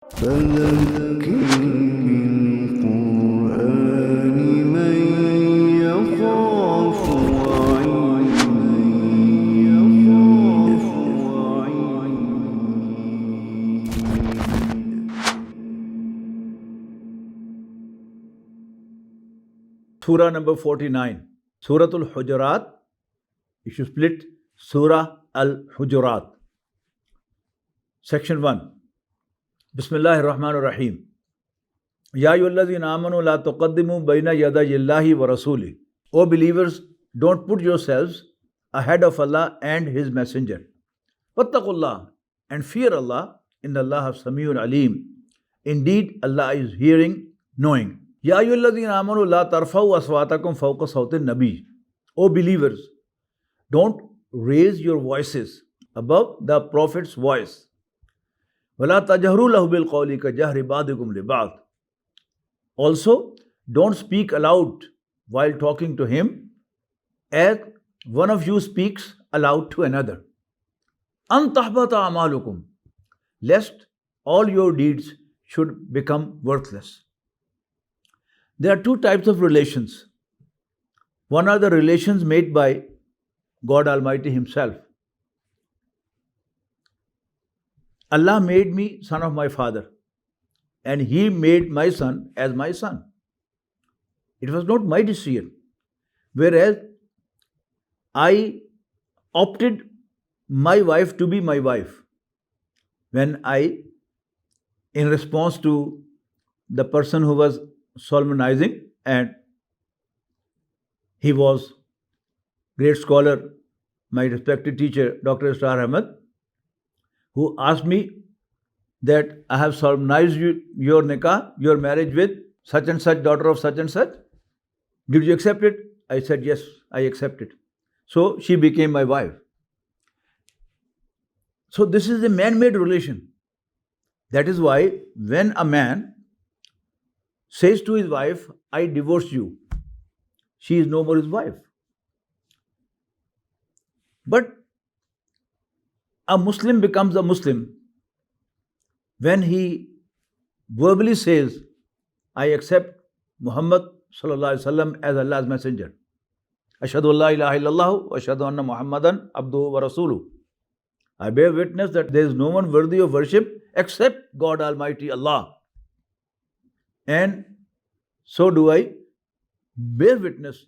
فذكر بالقرآن من يخاف وعيد. Surah number 49, Surah Al-Hujuraat. You should split Surah Al-Hujuraat. Section 1. Bismillahir Rahmanir Rahim. Ya ayyuhallazina amanu la tuqaddimu bayna yaday Allahi wa rasuli. O believers, don't put yourselves ahead of Allah and His Messenger. Wattaqullah, and fear Allah. Inna Allaha Samiun Alim. Indeed, Allah is hearing, knowing. Ya ayyuhallazina amanu la tarfa'u aswatakum fawqa sawtin nabi. O believers, don't raise your voices above the Prophet's voice. وَلَا تَجْهَرُوا لَهُ بِالْقَوْلِ كَجَهْرِ بَعْضِكُمْ لِبَعْضٍ. Also, don't speak aloud while talking to him as one of you speaks aloud to another. أَن تَحْبَطَ أَعْمَالُكُمْ, lest all your deeds should become worthless. There are two types of relations. One are the relations made by God Almighty Himself. Allah made me son of my father, and He made my son as my son. It was not my decision. Whereas I opted my wife to be my wife when in response to the person who was solemnizing, and he was great scholar, my respected teacher, Dr. Ahmad, who asked me that I have solemnized your nikah, your marriage with such and such, daughter of such and such. Did you accept it? I said, yes, I accept it. So she became my wife. So this is a man-made relation. That is why when a man says to his wife, I divorce you, she is no more his wife. But a Muslim becomes a Muslim when he verbally says, I accept Muhammad sallallahu alaihi wasallam as Allah's messenger. Ashhadu an la ilaha illallah wa ashhadu anna Muhammadan abduhu wa rasuluh. I bear witness that there is no one worthy of worship except God Almighty Allah. And so do I bear witness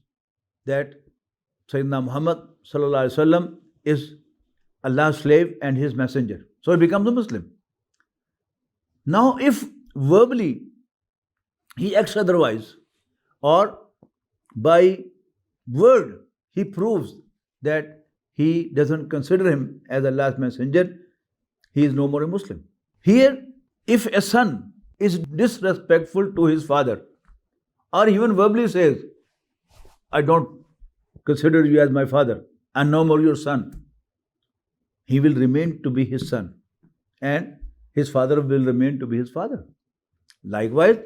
that Sayyidina Muhammad sallallahu alaihi wasallam is Allah's slave and His messenger. So he becomes a Muslim. Now, if verbally he acts otherwise, or by word he proves that he doesn't consider him as Allah's messenger, he is no more a Muslim. Here, if a son is disrespectful to his father, or even verbally says, I don't consider you as my father, and no more your son, he will remain to be his son, and his father will remain to be his father. Likewise,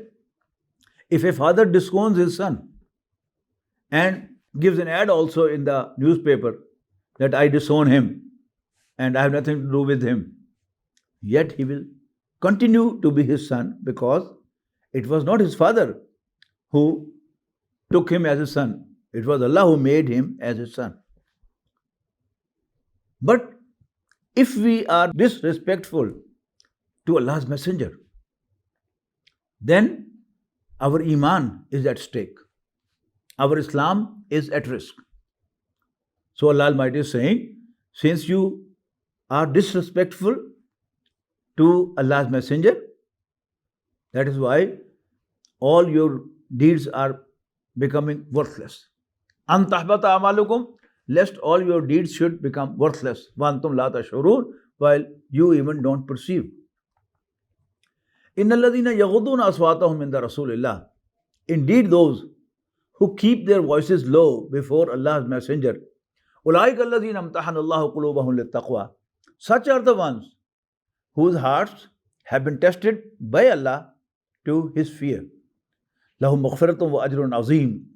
if a father disowns his son and gives an ad also in the newspaper that I disown him and I have nothing to do with him, yet he will continue to be his son, because it was not his father who took him as his son. It was Allah who made him as his son. But if we are disrespectful to Allah's messenger, then our iman is at stake. Our Islam is at risk. So Allah Almighty is saying, since you are disrespectful to Allah's messenger, that is why all your deeds are becoming worthless. An tahbata amalukum, lest all your deeds should become worthless. Wantum la tashurun, while you even don't perceive. Innal ladhina yaghudduna aswatahum inda Rasulillah. Indeed, those who keep their voices low before Allah's messenger, ulaika alladhina amtahana Allahu qulubahum littaqwa. Such are the ones whose hearts have been tested by Allah to His fear. Lahum maghfiratun wa ajrun azim.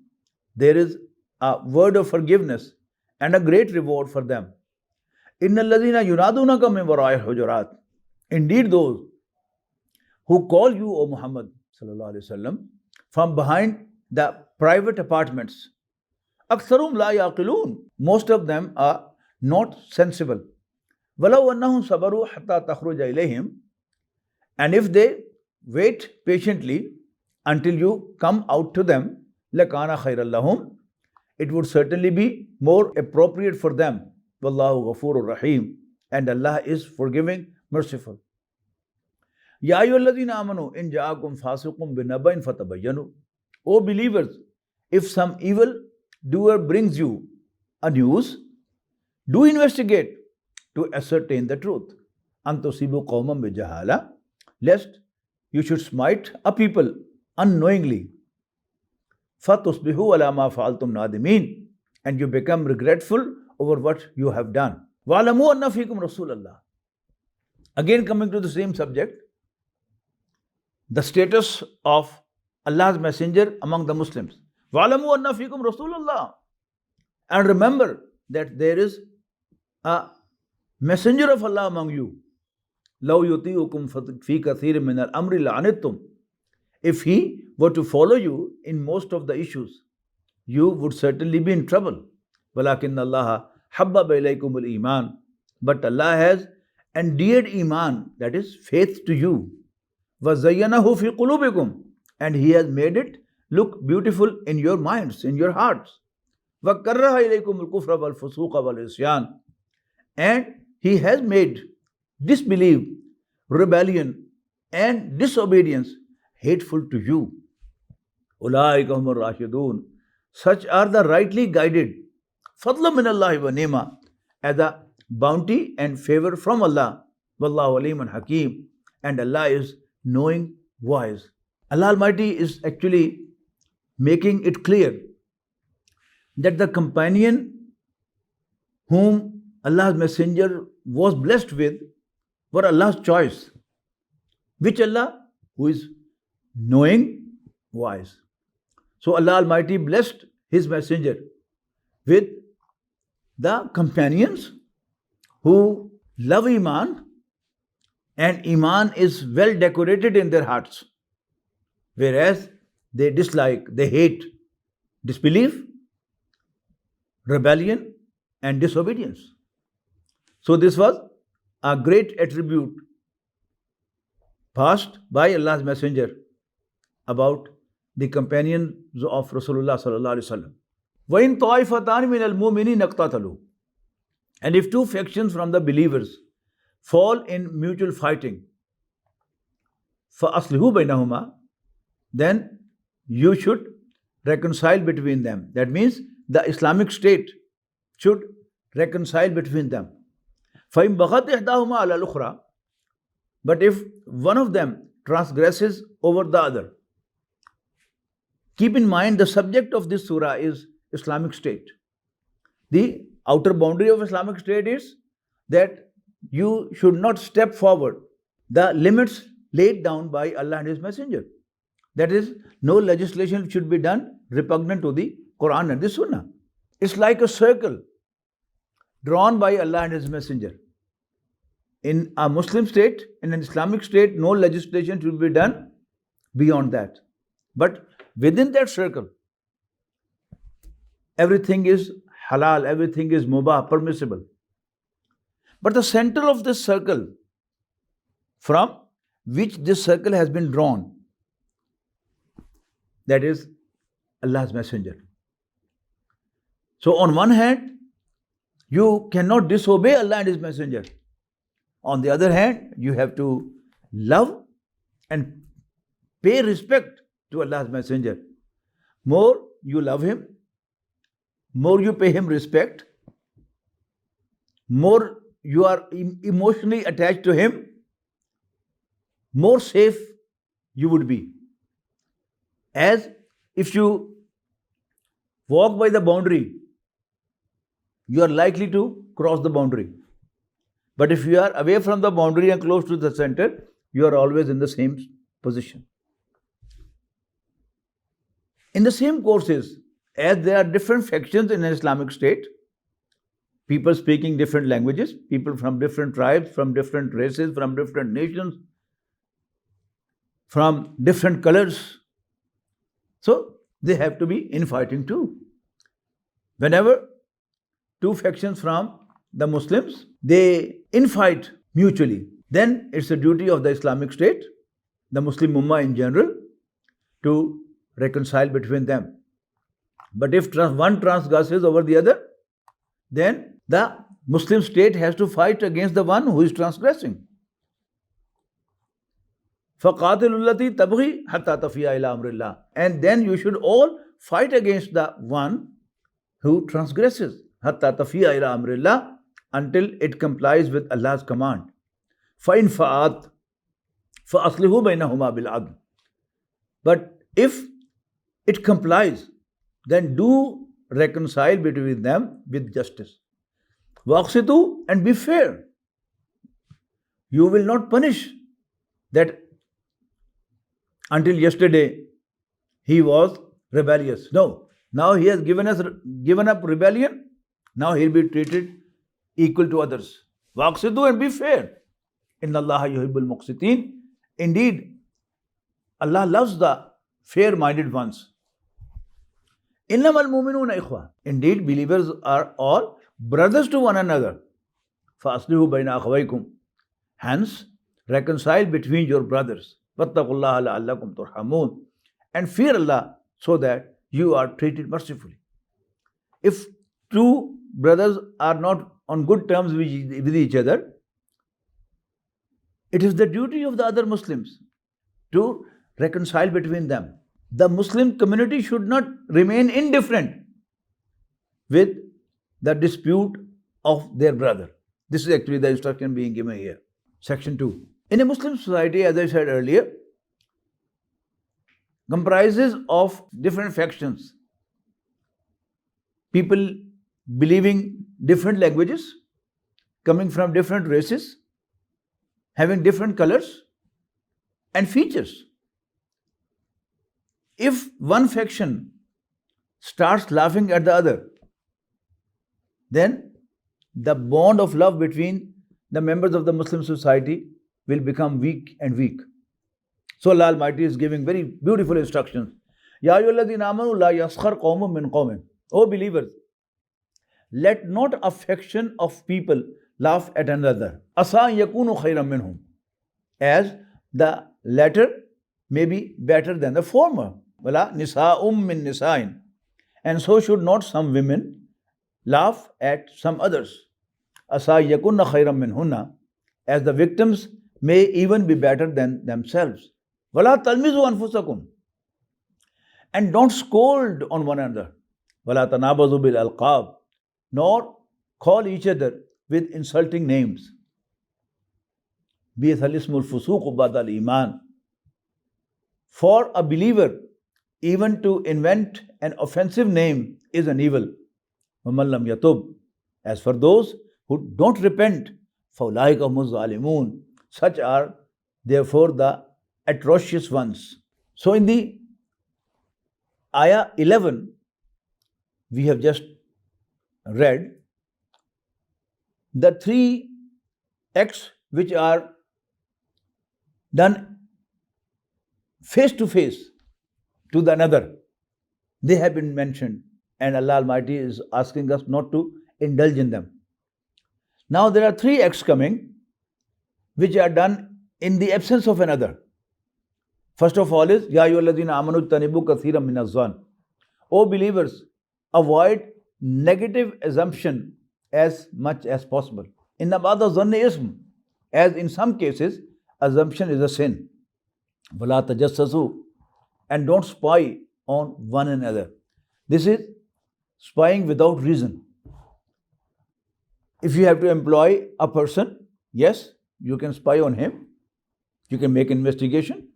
There is a word of forgiveness and a great reward for them. Innal ladhina yunadunaka min wara'i al-Hujuraat. Indeed, those who call you, O Muhammad sallallahu alaihi wasallam, from behind the private apartments. Aktharum la yaqilun. Most of them are not sensible. Walau annahum sabaru hatta takhruja ilayhim. And if they wait patiently until you come out to them, lakana khairal lahum. It would certainly be more appropriate for them. Wallahu ghafurur rahim. And Allah is forgiving, merciful. Ya ayyuhalladhina amanu in ja'akum fasiqun binaba'in fatabayyanu. O believers, if some evil doer brings you a news, do investigate to ascertain the truth. Antusibu qawman bijahala, lest you should smite a people unknowingly. Fatusbihu ala ma fa'altum nadimin, and you become regretful over what you have done. Wa'lamu anna fikum Rasulallah. Again coming to the same subject, the status of Allah's messenger among the Muslims. Wa'lamu anna fikum Rasulallah. And remember that there is a messenger of Allah among you. Law yuti'ukum fi kathirin min al-amri la'anittum. If he were to follow you in most of the issues, you would certainly be in trouble. Walakin Allah habbaba ilaykum al-iman. But Allah has endeared iman, that is faith, to you. وَزَيَّنَهُ فِي قُلُوبِكُمْ. And He has made it look beautiful in your minds, in your hearts. وَكَرَّهَ إِلَيْكُمُ الْكُفْرَ وَالْفُسُوقَ وَالْعِصْيَانَ. And He has made disbelief, rebellion and disobedience hateful to you. أُولَٰئِكَ هُمُ الرَّاشِدُونَ. Such are the rightly guided. فَضْلًا مِنَ اللَّهِ وَنِعْمَةً. As a bounty and favor from Allah. وَاللَّهُ عَلِيمٌ حَكِيمٌ. And Allah is knowing, wise. Allah Almighty is actually making it clear that the companion whom Allah's messenger was blessed with were Allah's choice. Which Allah? Who is knowing, wise. So Allah Almighty blessed His messenger with the companions who love Iman, and Iman is well decorated in their hearts, whereas they dislike, they hate disbelief, rebellion and disobedience. So this was a great attribute passed by Allah's messenger about the companions of Rasulullah sallallahu alaihi wasallam. وَإِن طَائِفَتَانِ مِنَ الْمُؤْمِنِينَ اقْتَتَلُوا. And if two factions from the believers fall in mutual fighting, فَأَصْلِحُوا بَيْنَهُمَا, then you should reconcile between them. That means the Islamic State should reconcile between them. فَإِن بَغَتْ إِحْدَاهُمَا عَلَى الْأُخْرَى. But if one of them transgresses over the other, keep in mind the subject of this surah is Islamic State. The outer boundary of Islamic State is that you should not step forward the limits laid down by Allah and His Messenger. That is, no legislation should be done repugnant to the Quran and the Sunnah. It's like a circle drawn by Allah and His Messenger. In a Muslim state, in an Islamic state, no legislation should be done beyond that. But within that circle, everything is halal, everything is mubah, permissible. But the center of this circle, from which this circle has been drawn, that is Allah's Messenger. So on one hand, you cannot disobey Allah and His Messenger. On the other hand, you have to love and pay respect to Allah's Messenger. More you love Him, more you pay Him respect, more you are emotionally attached to Him, more safe you would be. As if you walk by the boundary, you are likely to cross the boundary. But if you are away from the boundary and close to the center, you are always in the same position. In the same courses, as there are different factions in an Islamic state, people speaking different languages, people from different tribes, from different races, from different nations, from different colors. So they have to be infighting too. Whenever two factions from the Muslims, they infight mutually, then it's the duty of the Islamic State, the Muslim Ummah in general, to reconcile between them. But if one transgresses over the other, then the Muslim state has to fight against the one who is transgressing. فَقَاتِلُ الَّتِي تَبْغِي حَتَّى تَفِيَ إِلَىٰ أَمْرِ اللَّهِ. And then you should all fight against the one who transgresses. حَتَّى تَفِيَ إِلَىٰ أَمْرِ اللَّهِ, until it complies with Allah's command. فَإِنْ فَآتْ فَأَصْلِحُوا بَيْنَهُمَا بِالْعَدْلِ. But if it complies, then do reconcile between them with justice. وَأَقْسِطُوا, and be fair. You will not punish that until yesterday he was rebellious. No. Now he has given up rebellion. Now he will be treated equal to others. وَأَقْسِطُوا, and be fair. إِنَّ اللَّهَ يُحِبُّ الْمُقْسِطِينَ. Indeed, Allah loves the fair-minded ones. إِنَّمَا الْمُؤْمِنُونَ إِخْوَةٌ. Indeed, believers are all brothers to one another. فَأَصْلِحُوا بَيْنَ أَخَوَيْكُمْ. Hence, reconcile between your brothers. وَاتَّقُوا اللَّهَ لَعَلَّكُمْ تُرْحَمُونَ. And fear Allah so that you are treated mercifully. If two brothers are not on good terms with each other, it is the duty of the other Muslims to reconcile between them. The Muslim community should not remain indifferent with the dispute of their brother. This is actually the instruction being given here. Section 2. In a Muslim society, as I said earlier, comprises of different factions. People believing different languages, coming from different races, having different colors and features. If one faction starts laughing at the other, then the bond of love between the members of the Muslim society will become weak and weak. So Allah Almighty is giving very beautiful instructions. Ya ayyuhalladhina amanu la yaskhar qawmun min qawmin. O believers, let not a faction of people laugh at another. Asa yakunu khayran minhum. As the latter may be better than the former. Wala nisa'um min nisa'in. And so should not some women laugh at some others. Asa yakunna khayran minhunna. As the victims may even be better than themselves. Wala talmizu anfusakum. And don't scold on one another. Wala tanabazu bil alqab. Nor call each other with insulting names. Bi'athal ismul fusuq ba'da al-iman. For a believer, even to invent an offensive name is an evil. وَمَنْ لَمْ يَتُبْ. As for those who don't repent, فَأُولَٰئِكَ هُمُ الظَّالِمُونَ. Such are therefore the atrocious ones. So in the ayah 11, we have just read the 3 acts which are done face to face to the another. They have been mentioned, and Allah Almighty is asking us not to indulge in them. Now there are 3 acts coming which are done in the absence of another. First of all is Ya ayyuhalladhina amanu ijtanibu kathiran min az-zann. O believers, avoid negative assumption as much as possible. Inna ba'da zanni ism. As in some cases, assumption is a sin. Wala tajassasu. And don't spy on one another. This is spying without reason. If you have to employ a person, yes, you can spy on him. You can make investigation.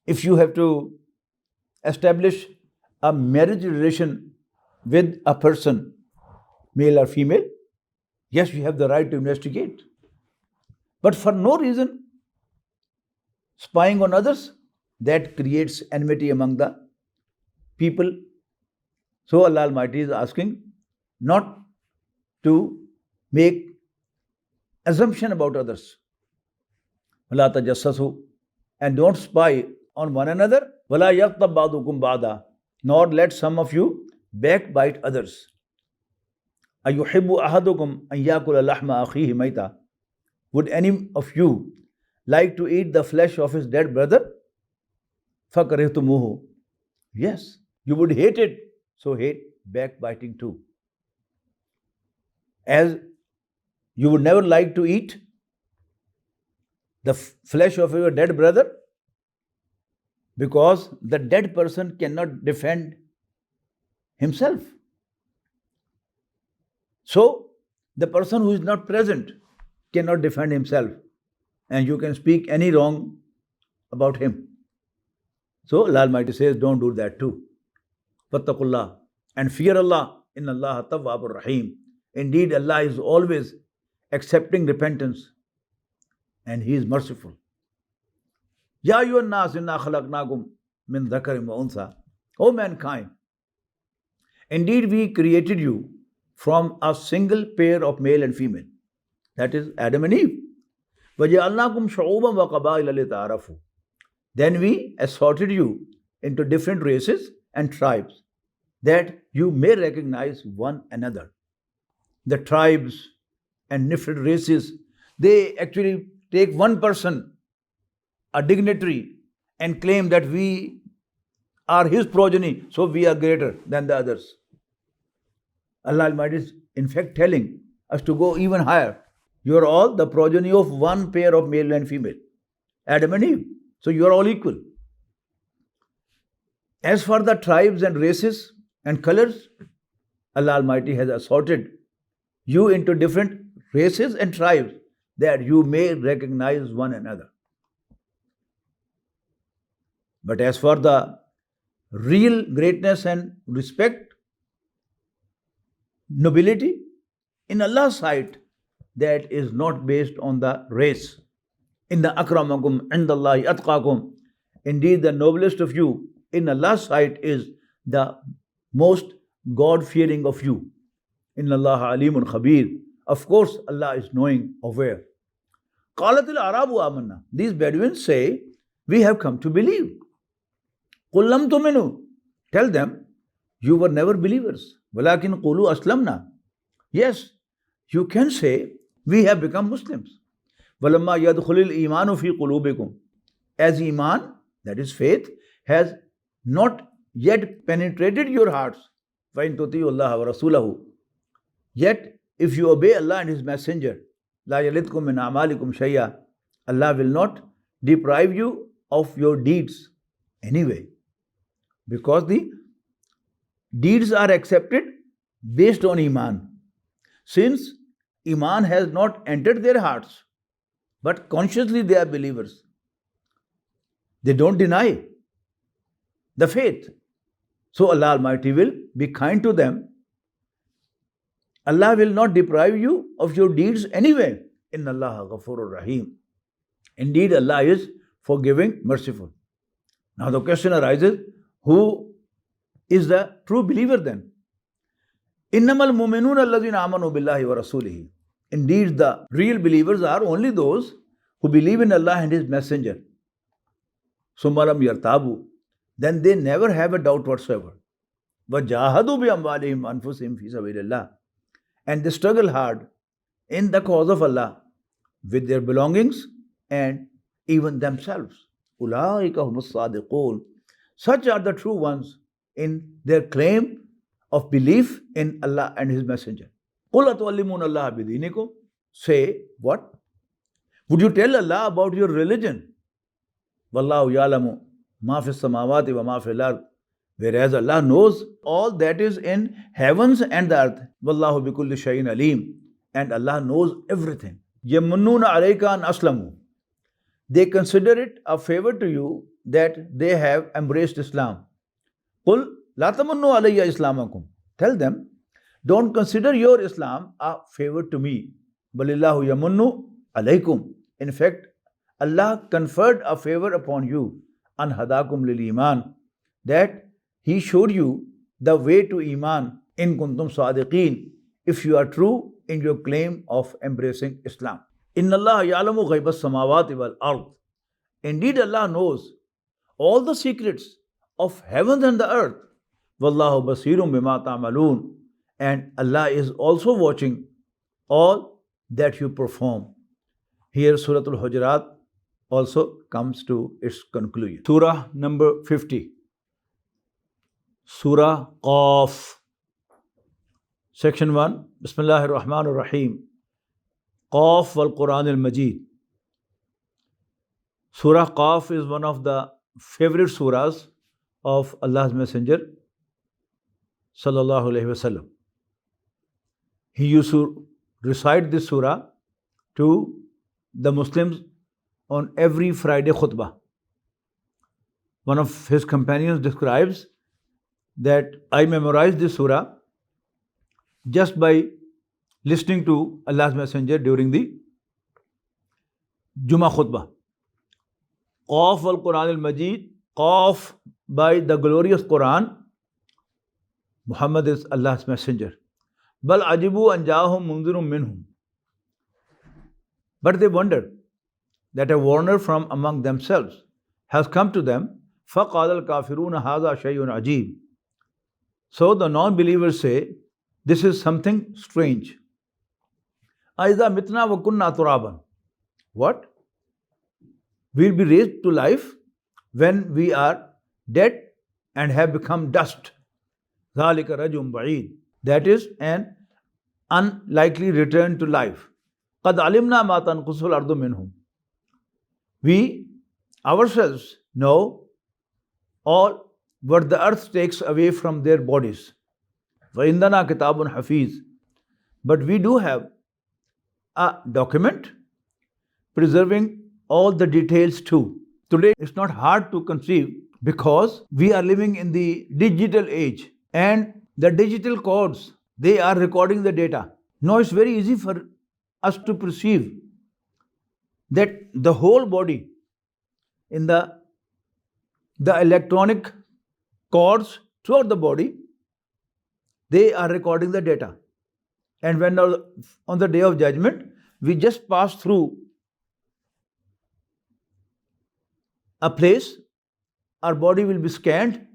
If you have to establish a marriage relation with a person, male or female, yes, you have the right to investigate. But for no reason, spying on others, that creates enmity among the people. So Allah Almighty is asking not to make assumption about others. وَلَا تَجَسَّسُوا. and don't spy on one another. وَلَا يَغْتَبْ بَعْضُكُمْ بَعْضًا, nor let some of you backbite others. أَيُحِبُّ أَحَدُكُمْ أَنْ يَأْكُلَ لَحْمَ أَخِيهِ مَيْتًا, would any of you like to eat the flesh of his dead brother? فَكَرِهْتُمُوهُ, yes, you would hate it, so hate backbiting too. As you would never like to eat the flesh of your dead brother, because the dead person cannot defend himself. So the person who is not present cannot defend himself, and you can speak any wrong about him. So Allah Almighty says, don't do that too. Fattaqullah, and fear Allah. Inna Allah tawwabur rahim. Indeed, Allah is always accepting repentance, and He is merciful. Ya ayyuhan nas inna khalaqnakum min dhakarin wa untha. O mankind, indeed we created you from a single pair of male and female, that is Adam and Eve. وَجَعَلْنَاكُمْ شُعُوبًا وَقَبَائِلَ لِتَعَارَفُوا. Then we assorted you into different races and tribes, that you may recognize one another. The tribes and different races, they actually take one person, a dignitary, and claim that we are his progeny, so we are greater than the others. Allah Almighty is in fact telling us to go even higher. You are all the progeny of one pair of male and female, Adam and Eve. So you are all equal. As for the tribes and races and colors, Allah Almighty has assorted you into different races and tribes, that you may recognize one another. But as for the real greatness and respect, nobility, in Allah's sight, that is not based on the race. Inna akramakum indallahi atqakum. Indeed, the noblest of you in Allah's sight is the most God-fearing of you. Inna Allah alimun khabir. Of course, Allah is knowing, aware. Qalatil arabu amanna. These Bedouins say, we have come to believe. Qul lam tuminu. Tell them, you were never believers. Walakin qulu aslamna. Yes, you can say, we have become Muslims. Walamma yadkhulil imanu fi qulubikum. As iman, that is faith, has not yet penetrated your hearts. Fa in tuti'u Allah wa rasulahu. Yet, if you obey Allah and His Messenger, la yalitkum min a'malikum shay'a. Allah will not deprive you of your deeds anyway. Because the deeds are accepted based on iman. Since iman has not entered their hearts, but consciously they are believers, they don't deny the faith. So Allah Almighty will be kind to them. Allah will not deprive you of your deeds anyway. Inna Allah ghafurur rahim. Indeed, Allah is forgiving, merciful. Now the question arises, who is the true believer then? Innamal mu'minuna alladhina amanu billahi wa rasulihi. Indeed, the real believers are only those who believe in Allah and His Messenger. Summa lam yartabu. Then they never have a doubt whatsoever. وَجَاهَدُوا بِأَمْوَالِهِمْ أَنفُسِهِمْ فِي سَبِيلِ اللَّهِ. And they struggle hard in the cause of Allah with their belongings and even themselves. أُولَٰئِكَ هُمُ الصَّادِقُونَ. Such are the true ones in their claim of belief in Allah and His Messenger. قُلْ أَتُعَلِّمُونَ اللَّهَ بِدِينِكُمْ. Say, what? Would you tell Allah about your religion? وَاللَّهُ يَعْلَمُ مَا فِي السَّمَاوَاتِ وَمَا فِي الْأَرْضِ. Whereas Allah knows all that is in heavens and the earth. وَاللَّهُ بِكُلِّ شَيْءٍ عَلِيمٌ. And Allah knows everything. يَمُنُّونَ عَلَيْكَ أَنْ أَسْلَمُوا. They consider it a favor to you that they have embraced Islam. قُلْ لَا تَمُنُّوا عَلَيَّ إِسْلَامَكُمْ. Tell them, don't consider your Islam a favor to me. بَلِ اللَّهُ يَمُنُّ عَلَيْكُمْ. In fact, Allah conferred a favor upon you, an hadakum lil iman, that He showed you the way to iman, in kuntum sadiqeen, if you are true in your claim of embracing Islam. Inna Allah ya'lamu ghaibas samawati wal ard. Indeed, Allah knows all the secrets of heaven and the earth. Wallahu basirun bima ta'malun. And Allah is also watching all that you perform. Here Surah Al-Hujuraat also comes to its conclusion. Surah number 50. Surah Qaf. Section 1. Bismillahir Rahmanir Rahim. Qaf wal Quran al-Majid. Surah Qaf is one of the favorite surahs of Allah's Messenger Sallallahu Alaihi Wasallam. He used to recite this surah to the Muslims on every Friday khutbah. One of his companions describes that I memorized this surah just by listening to Allah's Messenger during the Jummah khutbah. Qaf wal Quran al-Majid, Qaf by the glorious Quran. Muhammad is Allah's Messenger. Bal ajibu an ja'ahum munzirun minhum. But they wondered that a warner from among themselves has come to them. فَقَالَ الْكَافِرُونَ هَذَا شَيْءٌ عَجِيبٌ. So the non-believers say, this is something strange. أَإِذَا مِتْنَا وَكُنَّا تُرَابًا. What? We'll be raised to life when we are dead and have become dust. ذَلِكَ رَجُمْ بَعِيدٌ. That is an unlikely return to life. قَدْ عَلِمْنَا مَا تَنْقُصُ الْأَرْضُ مِنْهُمْ. We ourselves know all what the earth takes away from their bodies. وَإِنَّنَا كِتَابٌ حَفِيظٌ. But we do have a document preserving all the details too. Today it's not hard to conceive because we are living in the digital age and the digital codes, they are recording the data. Now it's very easy for us to perceive that the whole body in the electronic cords throughout the body, they are recording the data. And when on the day of judgment, we just pass through a place, our body will be scanned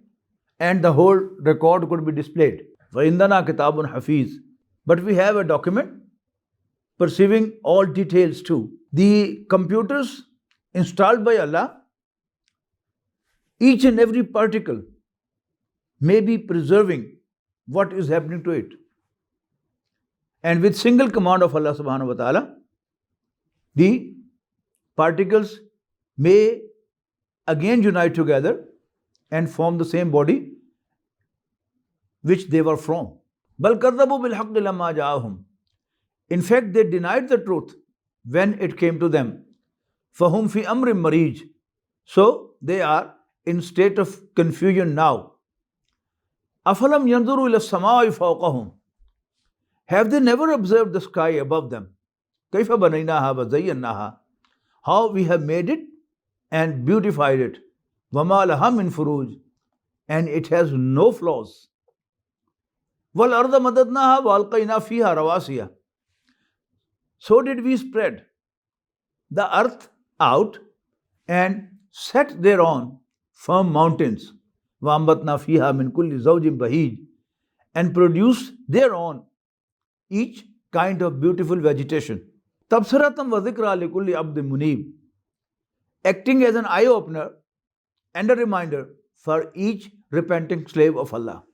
and the whole record could be displayed. وَإِنَّنَا كِتَابٌ حَفِيظٌ. But we have a document perceiving all details too. The computers installed by Allah, each and every particle may be preserving what is happening to it. And with single command of Allah subhanahu wa ta'ala, the particles may again unite together and form the same body which they were from. بَلْ كَذَّبُوا بِالْحَقِّ لَمَّا جَاءَهُمْ. In fact, they denied the truth when it came to them. فَهُمْ فِي أَمْرٍ مَرِيجٍ. So they are in state of confusion now. أَفَلَمْ يَنْظُرُوا إِلَى السَّمَاءِ فَوْقَهُمْ. Have they never observed the sky above them? كَيْفَ بَنَيْنَاهَا وَزَيَّنَّاهَا. How we have made it and beautified it. وَمَا لَهَا مِنْ فُرُوجٍ. And it has no flaws. وَالْأَرْضَ مَدَدْنَاهَا وَأَلْقَيْنَا فِيهَا رَوَاسِيَ. So did we spread the earth out and set thereon firm mountains. وَأَنبَتْنَا فِيهَا مِنْ كُلِّ زَوْجٍ بَهِيجٍ. And produce thereon each kind of beautiful vegetation. تَبْصِرَةً وَذِكْرَى لِكُلِّ عَبْدٍ مُنِيبٍ. Acting as an eye-opener and a reminder for each repenting slave of Allah.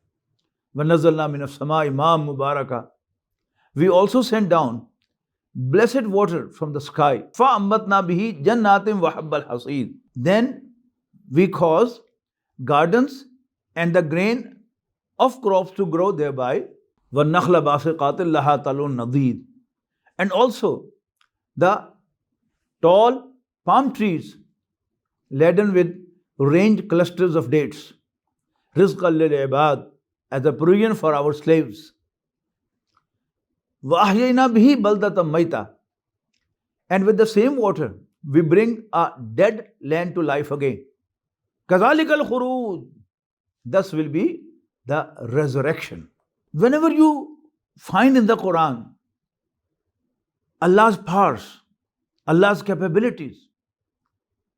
وَنَزَّلْنَا مِنَ السَّمَاءِ مَاءً مُبَارَكًا. We also sent down blessed water from the sky. فَأَنبَتْنَا بِهِ جَنَّاتٍ وَحَبَّ الْحَصِيدِ. Then we cause gardens and the grain of crops to grow thereby. وَالنَّخْلَ بَاسِقَاتٍ لَهَا طَلْعٌ نَضِيدٌ. And also the tall palm trees laden with range clusters of dates. رِزْقًا لِلْعِبَادِ. As a provision for our slaves. وَأَحْيَيْنَا بِهِ بَلْدَةً مَيْتًا. And with the same water, we bring a dead land to life again. كَذَلِكَ الْخُرُوجِ. Thus will be the resurrection. Whenever you find in the Quran Allah's powers, Allah's capabilities,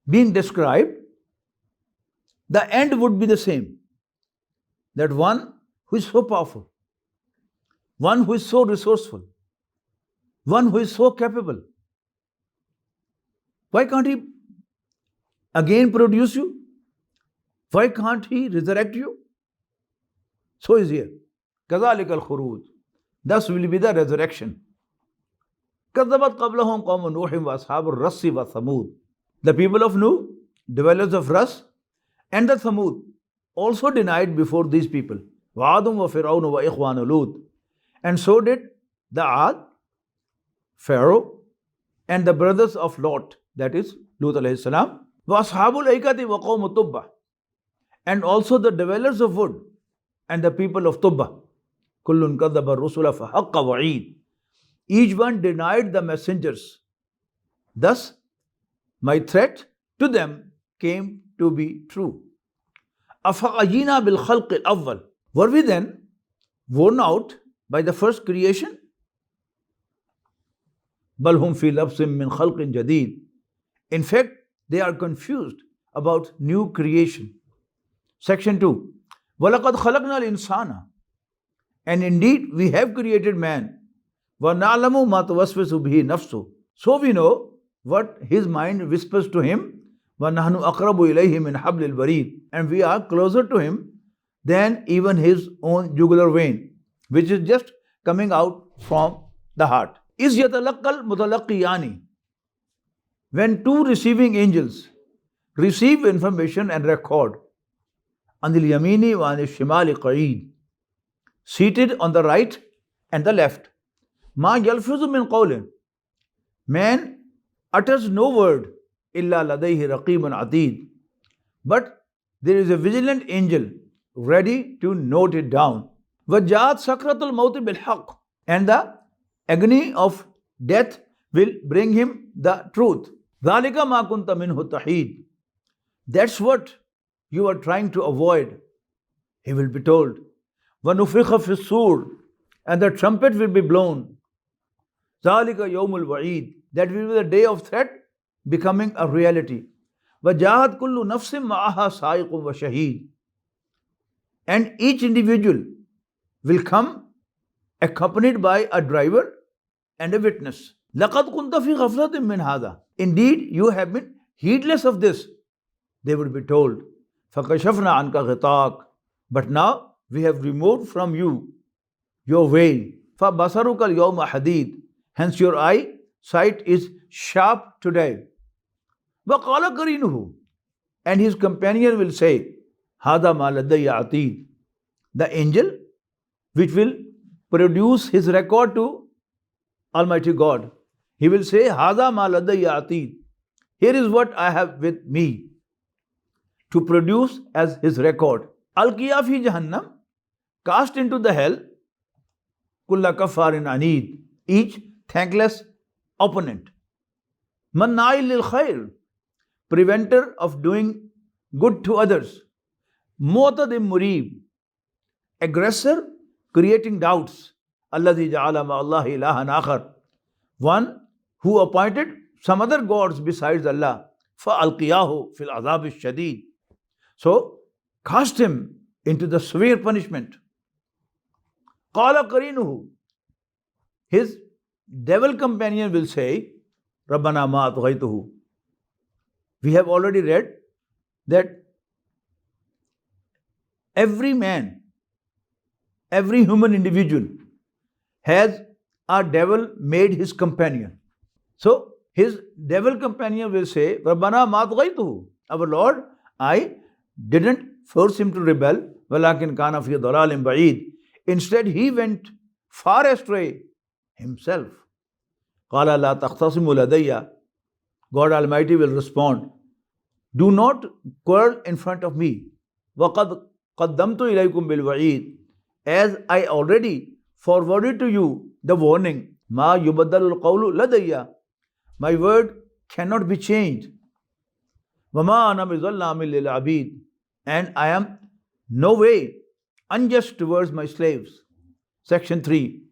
being described, the end would be the same. That one who is so powerful, one who is so resourceful, one who is so capable, why can't he again produce you? Why can't he resurrect you? So is here. كَذَلِكَ الْخُرُوجِ. Thus will be the resurrection. كَذَّبَتْ قَبْلَهُمْ قَوْمُ نُوحٍ وَأَصْحَابُ الرَّسِّ وَثَمُودَ. The people of Nuh, dwellers of Ras, and the Thamud also denied before these people. وَعَادٌ وَفِرْعَوْنُ وَإِخْوَانُ لُوطٍ. And so did the Ad, Pharaoh, and the brothers of Lot, that is Lut alayhi salam. وَأَصْحَابُ الْأَيْكَةِ وَقَوْمُ تُبَّةٍ. And also the dwellers of wood and the people of Tubbah. كُلٌّ كَذَّبَ الرُّسُلَ فَحَقَّ وَعِيدٍ. Each one denied the messengers. Thus, my threat to them came to be true. أَفَغَيِّنَا بِالْخَلْقِ الْأَوَّلِ. Were we then worn out by the first creation? بَلْ هُمْ فِي لَبْسٍ مِّنْ خَلْقٍ جَدِيدٍ. In fact, they are confused about new creation. Section 2. وَلَقَدْ خَلَقْنَا الْإِنسَانَ. And indeed, we have created man. وَنَعْلَمُ مَا تُوَسْوِسُ بِهِ نَفْسُهُ. So we know what his mind whispers to him. وَنَحْنُ أَقْرَبُ إِلَيْهِ مِنْ حَبْلِ الْوَرِيدِ. And we are closer to him than even his own jugular vein, which is just coming out from the heart. إِذْ يَتَلَقَّى الْمُتَلَقِّيَانِ. When two receiving angels receive information and record, عَنِ الْيَمِينِ وَعَنِ الشِّمَالِ قَعِيدٍ. Seated on the right and the left. مَا يَلْفِظُ مِنْ قَوْلٍ. Man utters no word إِلَّا لَدَيْهِ رَقِيبٌ عَتِيدٌ. But there is a vigilant angel ready to note it down. وَجَاءَتْ سَكْرَةُ الْمَوْتِ بِالْحَقِّ. And the agony of death will bring him the truth. ذَلِكَ مَا كُنْتَ مِنْهُ تَحِيدٌ. That's what you are trying to avoid. He will be told. وَنُفِخَ فِي الصُّورِ. And the trumpet will be blown. ذَلِكَ يَوْمُ الْوَعِيدِ. That will be the day of threat becoming a reality. وَجَاءَتْ كُلُّ نَفْسٍ مَعَهَا سَائِقٌ وَشَهِيدٌ. And each individual will come accompanied by a driver and a witness. لَقَدْ كُنْتَ فِي غَفْلَةٍ مِّنْ هَذَا. Indeed, you have been heedless of this. They would be told. فَكَشَفْنَا عَنْكَ غِطَاءَكَ. But now we have removed from you your veil. فَبَصَرُكَ الْيَوْمَ حَدِيدٌ. Hence your eye sight is sharp today. وَقَالَ قَرِينُهُ. And his companion will say, هَذَا مَا لَدَيَّ عَتِيدٌ. The angel which will produce his record to Almighty God. He will say, هَذَا مَا لَدَيَّ عَتِيدٌ. Here is what I have with me to produce as his record. Al-Qiya fi Jahannam. Cast into the hell. Kulla kafarin anid. Each thankless opponent. Manna'il lil khair. Preventer of doing good to others. Mu'tadim murib. Aggressor creating doubts. Alladhi ja'ala ma'allahi ilahan akhar. One who appointed some other gods besides Allah. فَأَلْقِيَاهُ فِي الْعَذَابِ الشَّدِيدِ. So cast him into the severe punishment. قَالَ قَرِينُهُ. His devil companion will say, رَبَّنَا مَا أَطْغَيْتُهُ. We have already read that every man, every human individual has a devil made his companion. So his devil companion will say, رَبَّنَا مَا أَطْغَيْتُهُ. Our Lord, I didn't force him to rebel. وَلَكِنْ كَانَ فِي ضَلَالٍ بَعِيدٍ. Instead, he went far astray himself. قَالَ لَا تَخْتَصِمُوا لَدَيَّ. God Almighty will respond, do not quarrel in front of me. وَقَدْ قَدَّمْتُ إِلَيْكُمْ بِالْوَعِيدِ. As I already forwarded to you the warning. مَا يُبَدَّلُ الْقَوْلُ لَدَيَّ. My word cannot be changed. وَمَا أَنَا بِظَلَّامٍ لِلْعَبِيدِ. And I am no way unjust towards my slaves. Section 3.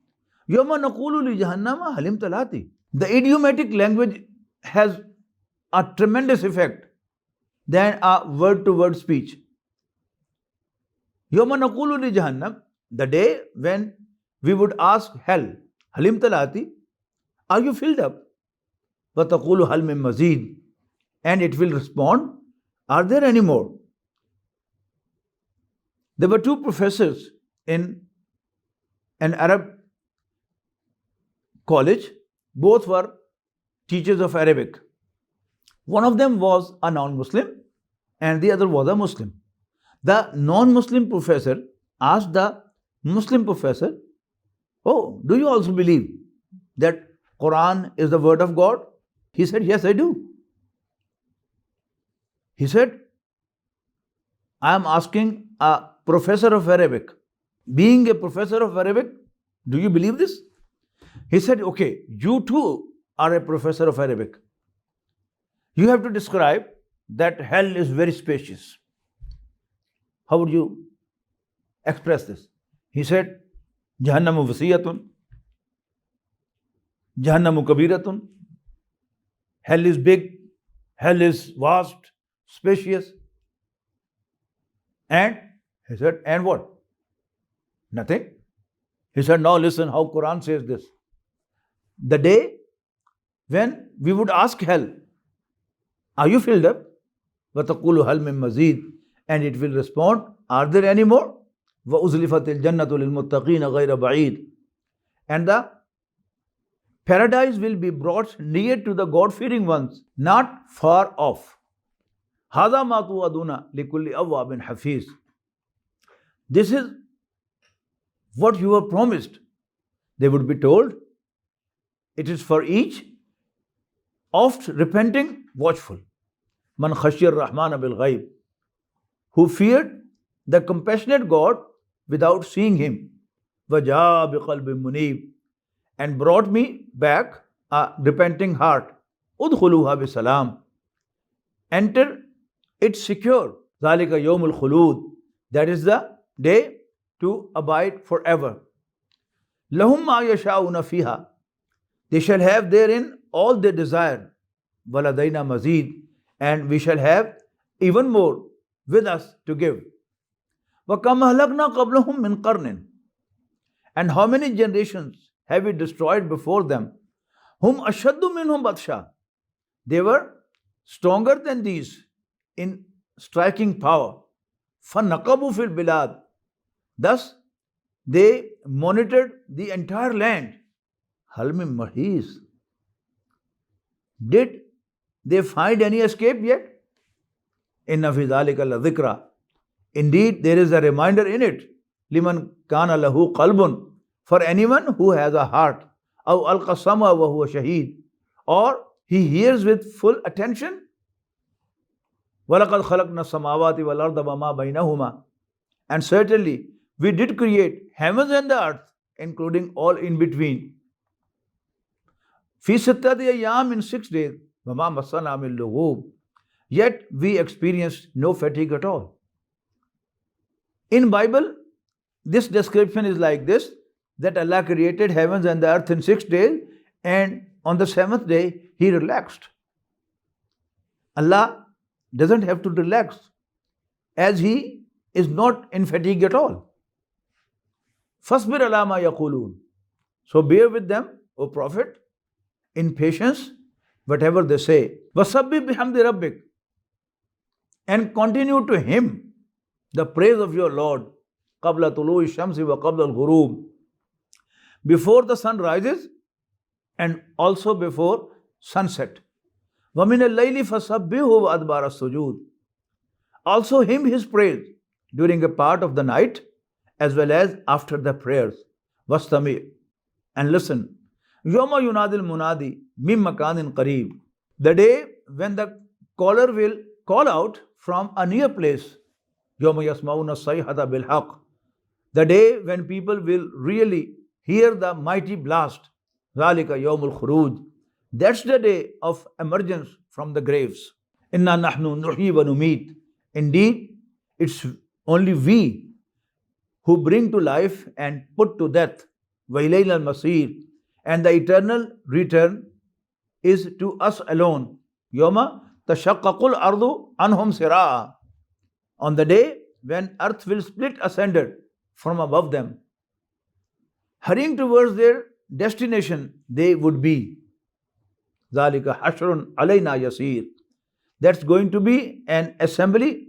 يَوْمَ نَقُولُ لِجَهَنَّمَ هَلِ امْتَلَأْتِ. The idiomatic language has a tremendous effect. than a word-to-word speech. Yawma naqulu li Jahannam, the day when we would ask hell, Halim talati, are you filled up? Wa taqulu hal min mazid, and it will respond, are there any more? There were two professors in an Arab college. Both were teachers of Arabic. One of them was a non-Muslim and the other was a Muslim. The non-Muslim professor asked the Muslim professor, oh, do you also believe that Quran is the word of God? He said, yes, I do. He said, I am asking a professor of Arabic. Being a professor of Arabic, do you believe this? He said, okay, you too are a professor of Arabic. You have to describe that hell is very spacious. How would you express this? He said, Jahannamu vasiyatun, Jahannamu kabiratun. Hell is big, hell is vast, spacious. And he said, and what? Nothing. He said, now listen how Quran says this. The day when we would ask hell, are you filled up? وَتَقُولُ هَلْ مِن مَزِيدٍ, and it will respond, are there any more? وَأُزْلِفَتِ الْجَنَّةُ لِلْمُتَّقِينَ غَيْرَ بَعِيدٍ, and the paradise will be brought near to the God-fearing ones, not far off. هَذَا مَا تُوعَدُونَ لِكُلِّ أَوَّابٍ حَفِيظٍ. This is what you were promised. They would be told, it is for each oft repenting watchful. Man khashiyar rahmana bil ghaib, who feared the compassionate God without seeing him. Waja bi qalbin munib, and brought me back a repenting heart. Udkhuluha bi salam, enter it secure. Zalika yawmul khulud, that is the day to abide forever. Lahum ma yasha'una fiha, they shall have therein all they desire. Waladaina mazid, and we shall have even more with us to give. وَكَمْ أَهْلَكْنَا قَبْلَهُمْ مِنْ قَرْنٍ, and how many generations have we destroyed before them? Hum ashaddu minhum batsha, they were stronger than these in striking power. فَنَقَبُوا فِي الْبِلَادِ, thus they monitored the entire land. هَلْ مِن مَحِيصٍ, did they find any escape yet? Inna fi dhalika la dhikra, indeed there is a reminder in it. Liman kana lahu qalbun, for anyone who has a heart. Aw alqa sama wa huwa shaheed, or he hears with full attention. Walaqad khalaqna samawati wal arda wa ma bainahuma, and certainly we did create heavens and the earth, including all in between. Fi sittati ayyam, in 6 days. وَمَا مَسَّنَا مِن لُغُوبٍ, yet we experienced no fatigue at all. In Bible, this description is like this, that Allah created heavens and the earth in 6 days, and on the 7th day He relaxed. Allah doesn't have to relax, as He is not in fatigue at all. فَاصْبِرْ عَلَى مَا يَقُولُونَ, so bear with them, O Prophet, in patience, whatever they say. وَسَبِّحْ بِحَمْدِ رَبِّكَ, and continue to hymn the praise of your Lord. قَبْلَ طُلُوعِ الشَّمْسِ وَقَبْلَ الْغُرُوبِ, before the sun rises and also before sunset. وَمِنَ اللَّيْلِ فَسَبِّحْهُ وَأَدْبَارَ السُّجُودِ, also hymn his praise during a part of the night as well as after the prayers. وَاسْتَمِعْ, and listen. يَوْمَ يُنَادِ الْمُنَادِ مِن مَكَانٍ قَرِيبٍ, the day when the caller will call out from a near place. يَوْمَ يَسْمَعُونَ الصَّيْحَةَ بِالْحَقِّ, the day when people will really hear the mighty blast. ذَلِكَ يَوْمُ الْخُرُوجِ, that's the day of emergence from the graves. إِنَّا نَحْنُ نُحْيِي وَنُمِيتُ, indeed it's only we who bring to life and put to death. وَإِلَيْنَا الْمَصِيرُ, and the eternal return is to us alone. يَوْمَ tashaqqaqul ardu anhum siraa. On the day when earth will split asunder from above them, hurrying towards their destination, they would be. Zalika hashrun alayna yasir. That's going to be an assembly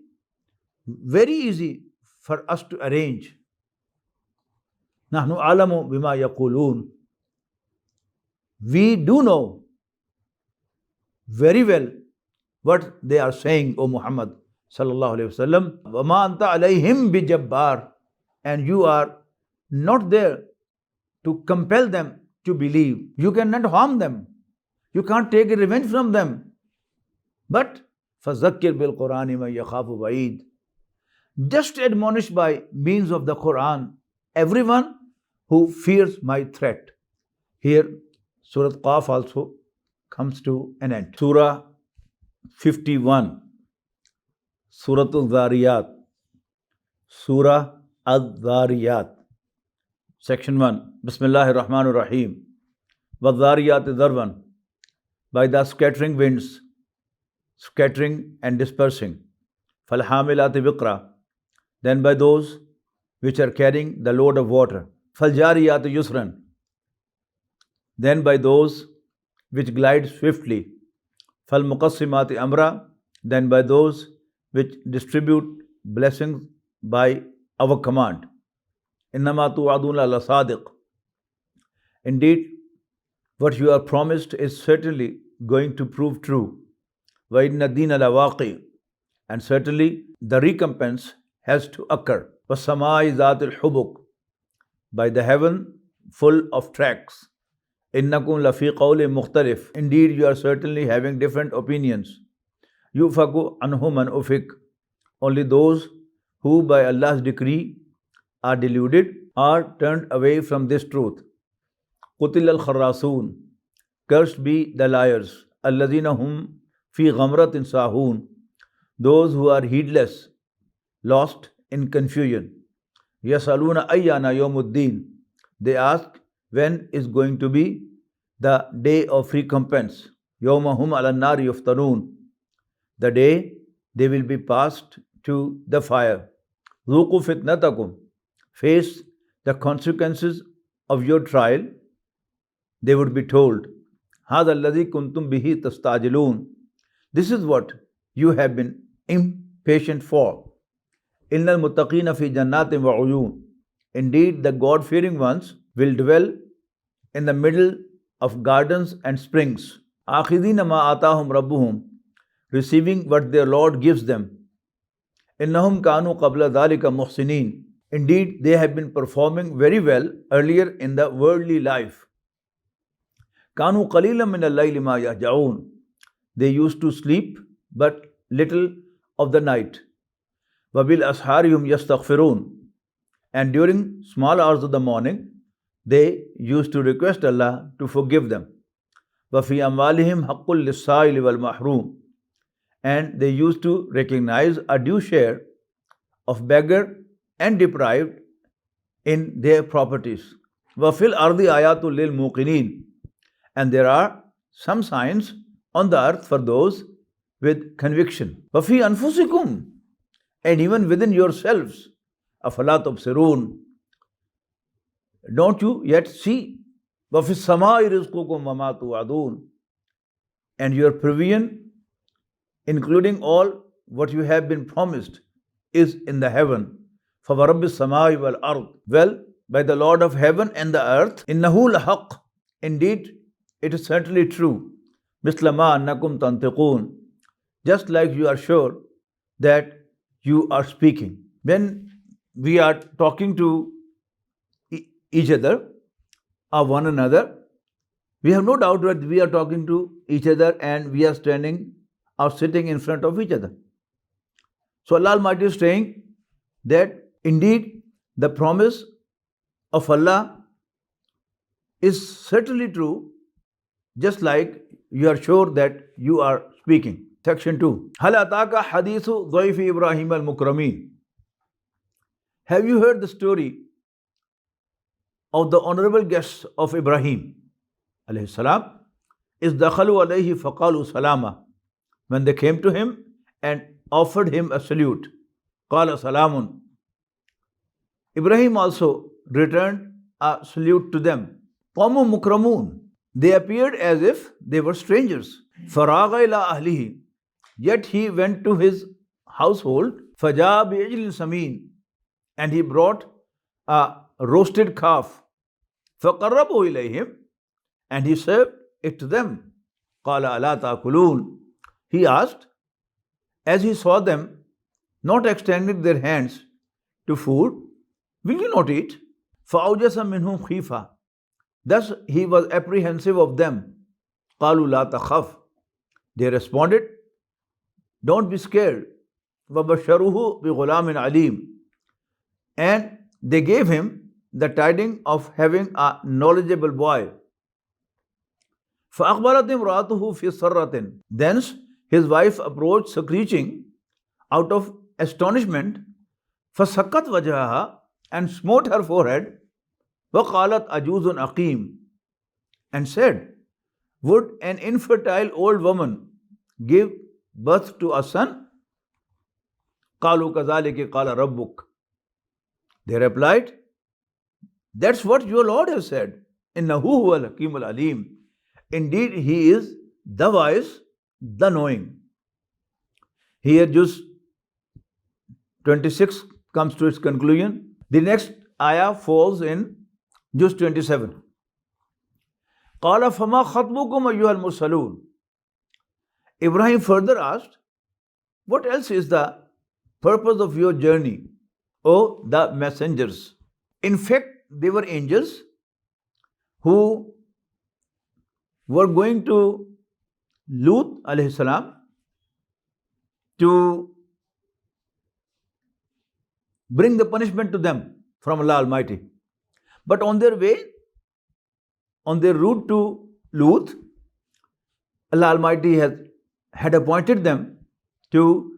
very easy for us to arrange. Nahnu alamu bima yaqulun. We do know very well what they are saying, O Muhammad sallallahu alaihi wasallam. Wama anta alayhim bijabbar. And you are not there to compel them to believe. You cannot harm them. You can't take a revenge from them. But فَذَكِّرْ بِالْقُرْآنِ مَنْ يَخَافُ وَعِيدٍ. Just admonish by means of the Quran everyone who fears my threat. Here Surah Al-Kahf also comes to an end. Surah 51, Surah Al-Zariyat. Surah Al-Zariyat, Section 1. Bismillahir Rahmanir Rahim. وَالذَّارِيَاتِ ذَرْوًا. By the scattering winds, scattering and dispersing. فَالْحَامِلَاتِ وِقْرًا. Then by those which are carrying the load of water. فَالْجَارِيَاتِ يُسْرًا. Then by those which glide swiftly. فَالْمُقَسِّمَاتِ أَمْرًا. Then by those which distribute blessings by our command. إِنَّمَا تُوعَدُونَ لَصَادِقٌ. Indeed, what you are promised is certainly going to prove true. وَإِنَّ الدِّينَ لَوَاقِعٌ. And certainly the recompense has to occur. وَالسَّمَاءِ ذَاتِ الْحُبُكِ. By the heaven full of tracks. إِنَّكُمْ لَفِي قَوْلٍ مُخْتَلِفٍ. Indeed, you are certainly having different opinions. يُؤْفَكُ عَنْهُ مَنْ أُفِكَ. Only those who by Allah's decree are deluded are turned away from this truth. قُتِلَ الْخَرَّاسُونَ. Cursed be the liars. الَّذِينَ هُمْ فِي غَمْرَةٍ سَاهُونَ. Those who are heedless, lost in confusion. يَسْأَلُونَ أَيَّانَ يَوْمُ الدِّينِ. They ask when is going to be the day of recompense. يَوْمَ هُمْ عَلَى النَّارِ يُفْتَنُونَ. The day they will be passed to the fire. ذُوقُوا فِتْنَتَكُمْ. Face the consequences of your trial. They would be told, هَذَا الَّذِي كُنْتُمْ بِهِ تَسْتَعْجِلُونَ. This is what you have been impatient for. إِنَّ الْمُتَّقِينَ فِي جَنَّاتٍ وَعُيُونٍ. Indeed, the God-fearing ones will dwell in the middle of gardens and springs. آخِذِينَ مَا آتَاهُمْ رَبُّهُمْ. Receiving what their Lord gives them. إِنَّهُمْ كَانُوا قَبْلَ ذَلِكَ مُحْسِنِينَ. Indeed, they have been performing very well earlier in the worldly life. كَانُوا قَلِيلًا مِنَ اللَّيْلِ مَا يَهْجَعُونَ. They used to sleep but little of the night. وَبِالْأَسْحَارِ هُمْ يَسْتَغْفِرُونَ. And during small hours of the morning, they used to request Allah to forgive them. وَفِي أَمْوَالِهِمْ حَقٌّ لِلسَّائِلِ وَالْمَحْرُومِ. And they used to recognize a due share of beggar and deprived in their properties. وَفِي الْأَرْضِ آيَاتٌ لِلْمُوقِنِينَ. And there are some signs on the earth for those with conviction. وَفِي أَنفُسِكُمْ. And even within yourselves. أَفَلَا تُبْصِرُونَ. Don't you yet see? وَفِي السَّمَاءِ رِزْقُكُمْ وَمَا تُوعَدُونَ. And your provision, including all what you have been promised, is in the heaven. فَوَرَبِّ السَّمَاءِ وَالْأَرْضِ. Well, by the Lord of heaven and the earth, إِنَّهُ لَحَقٌّ. Indeed, it is certainly true. مِثْلَ مَا أَنَّكُمْ تَنْطِقُونَ. Just like you are sure that you are speaking. When we are talking to each other or one another, we have no doubt that we are talking to each other and we are standing or sitting in front of each other. So Allah Almighty is saying that indeed the promise of Allah is certainly true, just like you are sure that you are speaking. Section 2. هَلْ أَتَاكَ حَدِيثُ ضَيْفِ إِبْرَاهِيمَ الْمُكْرَمِينَ. Have you heard the story of the honorable guests of Ibrahim alayhi salam? إِذْ دَخَلُوا عَلَيْهِ فَقَالُوا سَلَامًا. when they came to him and offered him a salute. Qala salamun. Ibrahim also returned a salute to them. Qawmun mukramun. They appeared as if they were strangers. Faragha ila ahlihi. Yet he went to his household. Faja bi'ijlin samin. And he brought a roasted calf. فَقَرَّبُهُ إِلَيْهِمْ. And he served it to them. قَالَ أَلَا تَأْكُلُونَ. He asked, as he saw them not extending their hands to food, will you not eat? فَأَوْجَسَ مِنْهُمْ خِيفَةً. Thus he was apprehensive of them. قَالُوا لَا تَخَفْ. They responded, don't be scared. وَبَشَّرُوهُ بِغُلَامٍ عَلِيمٍ. And they gave him the tidings of having a knowledgeable boy. فَأَقْبَلَتْ امْرَأَتُهُ فِي سَرَّةٍ. Thence his wife approached screeching out of astonishment. فَسَكَّتْ وَجْهَهَا. And smote her forehead. وَقَالَتْ أَجُوزٌ أَقِيمٌ. And said, would an infertile old woman give birth to a son? قَالُوا كَذَلِكَ قَالَ رَبُّكَ. They replied, that's what your Lord has said. إِنَّهُ هُوَ الْحَكِيمُ الْعَلِيمُ. Indeed, He is the wise, the knowing. Here, Juz 26 comes to its conclusion. The next ayah falls in Juz 27. قَالَ فَمَا خَطْبُكُمْ أَيُّهَا الْمُرْسَلُونَ. Ibrahim further asked, what else is the purpose of your journey, O the messengers? In fact, they were angels who were going to Lut alayhi salam to bring the punishment to them from Allah Almighty. But on their way, on their route to Lut, Allah Almighty had appointed them to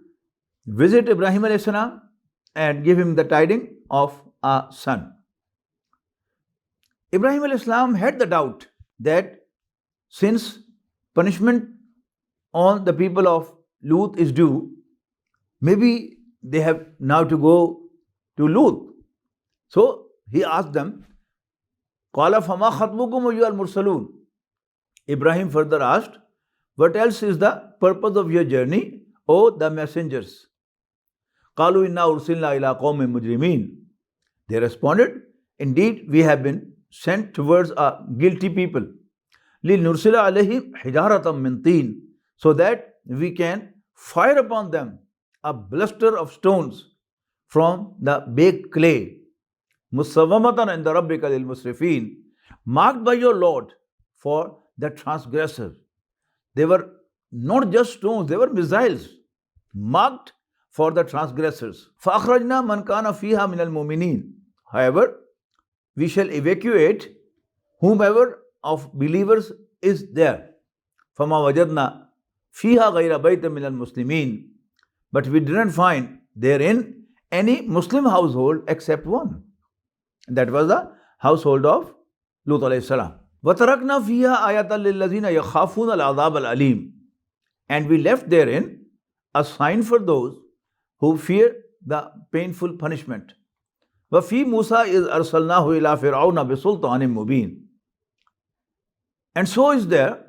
visit Ibrahim alayhi salam and give him the tidings of a son. Ibrahim alayhi salam had the doubt that since punishment on the people of Lut is due, maybe they have now to go to Lut. So he asked them, قَالَ فَمَا خَطْبُكُمْ أَيُّهَا الْمُرْسَلُونَ. Ibrahim further asked, what else is the purpose of your journey, O the messengers? قَالُوا إِنَّا أُرْسِلْنَا إِلَىٰ قَوْمٍ مُجْرِمِينَ. They responded, indeed, we have been sent towards a guilty people. لِنُرْسِلَ عَلَيْهِمْ حِجَارَةً مِّن طِينٍ. So that we can fire upon them a bluster of stones from the baked clay. مُصَوَّمَةً عِنْدَ رَبِّكَ لِلْمُسْرِفِينَ. Marked by your Lord for the transgressors. They were not just stones, they were missiles marked for the transgressors. فَأَخْرَجْنَا مَنْ كَانَ فِيهَا مِنَ الْمُؤْمِنِينَ. However, we shall evacuate whomever of believers is there. فَمَا وَجَدْنَا فِيهَا غَيْرَ بَيْتٍ مِنَ الْمُسْلِمِينَ. But we didn't find therein any Muslim household except one. That was the household of Lut alayhi salam. وَتَرَكْنَا فِيهَا آيَةً لِلَّذِينَ يَخَافُونَ الْعَذَابَ الْأَلِيمَ. And we left therein a sign for those who fear the painful punishment. وَفِي مُوسَى إِذْ أَرْسَلْنَاهُ إِلَىٰ فِرْعَوْنَ بِسُلْطَانٍ مُبِينٍ. And so is there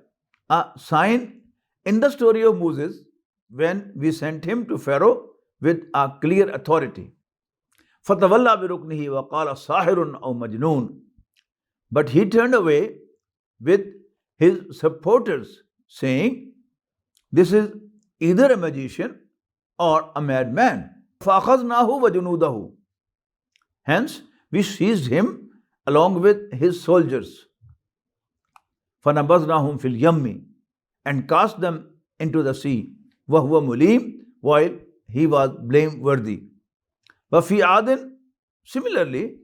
a sign in the story of Moses when we sent him to Pharaoh with a clear authority. فَتَوَلَّى بِرُكْنِهِ وَقَالَ سَاحِرٌ أَوْ مَجْنُونٌ. But he turned away with his supporters, saying, this is either a magician or a madman. فَأَخَذْنَاهُ وَجُنُودَهُ. Hence, we seized him along with his soldiers. فَنَبَذْنَاهُمْ فِي الْيَمِّ. And cast them into the sea. وَهُوَ مُلِيمٌ. While he was blameworthy. وَفِي عَادٍ. Similarly,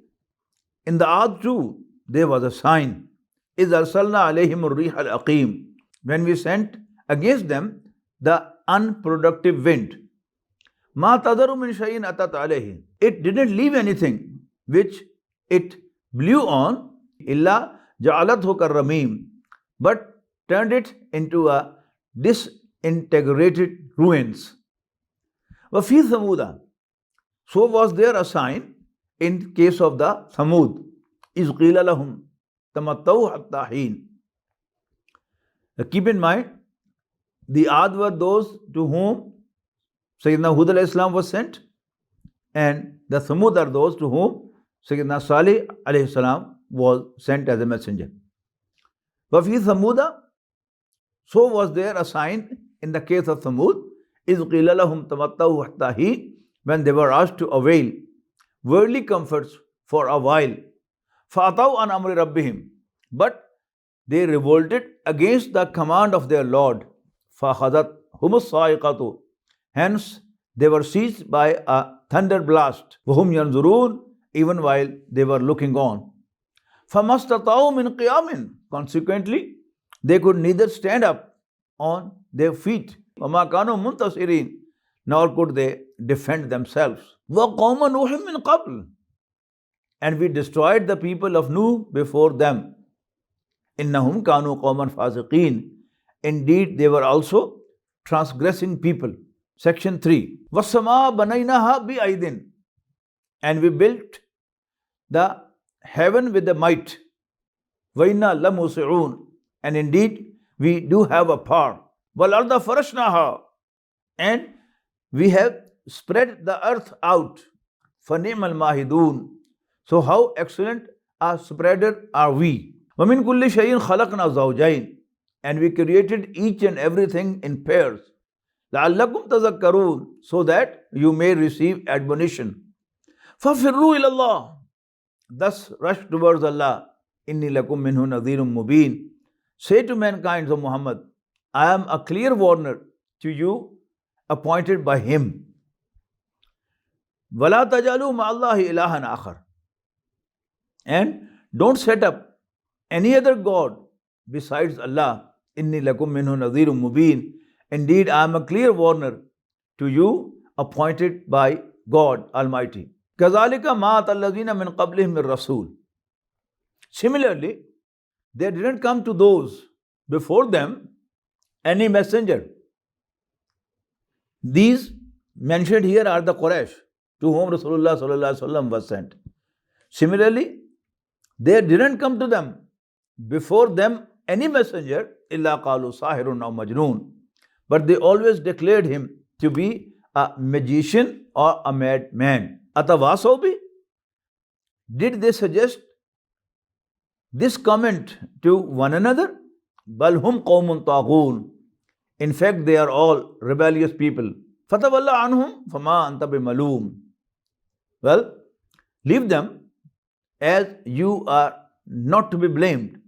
in the Ad too, there was a sign. إِذْ أَرْسَلْنَا عَلَيْهِمُ الرِّيحَ الْأَقِيمَ. When we sent against them the unproductive wind. مَا تَذَرُ مِنْ شَيْءٍ أَتَتْ عَلَيْهِ. It didn't leave anything which it blew on. إِلَّا جَعَلَتْهُ كَالرَّمِيمِ. But turned it into a disintegrated ruins. وَفِي ثَمُودَ, so was there a sign in case of the Thamud. إِذْ قِيلَ لَهُمْ تَمَتَّوْا حَتَّى حِينٍ. Keep in mind, the Ad were those to whom Sayyidina Hud alayhi salam was sent, and the Thamud are those to whom Sayyidina Salih alayhi salam was sent as a messenger. وَفِي ثَمُودَ, so was there a sign in the case of Thamud. إِذْ قِيلَ لَهُمْ تَمَتَّوْا حَتَّى حِينٍ, when they were asked to avail worldly comforts for a while. فَأَتَوْا عَنْ أَمْرِ رَبِّهِمْ, but they revolted against the command of their Lord. فَأَخَذَتْهُمُ الصَّاعِقَةُ, hence they were seized by a thunder blast. وَهُمْ يَنْظُرُونَ, even while they were looking on. فَمَا اسْتَطَاعُوا مِنْ قِيَامٍ, consequently they could neither stand up on their feet, وَمَا كَانُوا مُنْتَصِرِينَ, nor could they defend themselves. وَقَوْمَ نُوحٍ مِنْ قَبْلٍ, and we destroyed the people of Nuh before them. إِنَّهُمْ كَانُوا قَوْمًا فَاسِقِينَ, indeed they were also transgressing people. Section 3. وَالسَّمَاءَ بَنَيْنَاهَا بِأَيْدٍ, and we built the heaven with the might. وَإِنَّا لَمُوسِعُونَ, and indeed we do have a power. وَالْأَرْضَ فَرَشْنَاهَا, and we have spread the earth out. فَنِعْمَ الْمَاهِدُونَ, so how excellent a spreader are we. وَمِن كُلِّ شَيْءٍ خَلَقْنَا زَوْجَيْنِ, and we created each and everything in pairs. لَعَلَّكُمْ تَذَكَّرُونَ, so that you may receive admonition. فَفِرُّوا إِلَى اللَّهِ, thus rush towards Allah. إِنِّي لَكُمْ مِنْهُ نَذِيرٌ مُبِينٌ, say to mankind, O Muhammad, I am a clear warner to you, appointed by him. وَلَا تَجْعَلُوا مَعَ اللَّهِ إِلَهًا آخَرَ, and don't set up any other God besides Allah. إِنِّي لَكُمْ مِنْهُ نَذِيرٌ مُبِينٌ, indeed I am a clear warner to you, appointed by God Almighty. كَذَلِكَ مَا أَتَى الَّذِينَ مِنْ قَبْلِهِمْ مِنْ رَسُولٍ, similarly there didn't come to those before them any messenger. These mentioned here are the Quraysh to whom Rasulullah sallallahu alaihi wasallam was sent. Similarly, there didn't come to them before them any messenger, إِلَّا قَالُوا سَاحِرٌ أَوْ مَجْنُونَ, but they always declared him to be a magician or a madman. أَتَوَاصَوْا بِهِ, did they suggest this comment to one another? بَلْ هُمْ قَوْمٌ طَاغُونَ, in fact they are all rebellious people. فَتَوَلَّ عَنْهُمْ فَمَا أَنْتَ بِمَلُومٍ, well, leave them, as you are not to be blamed.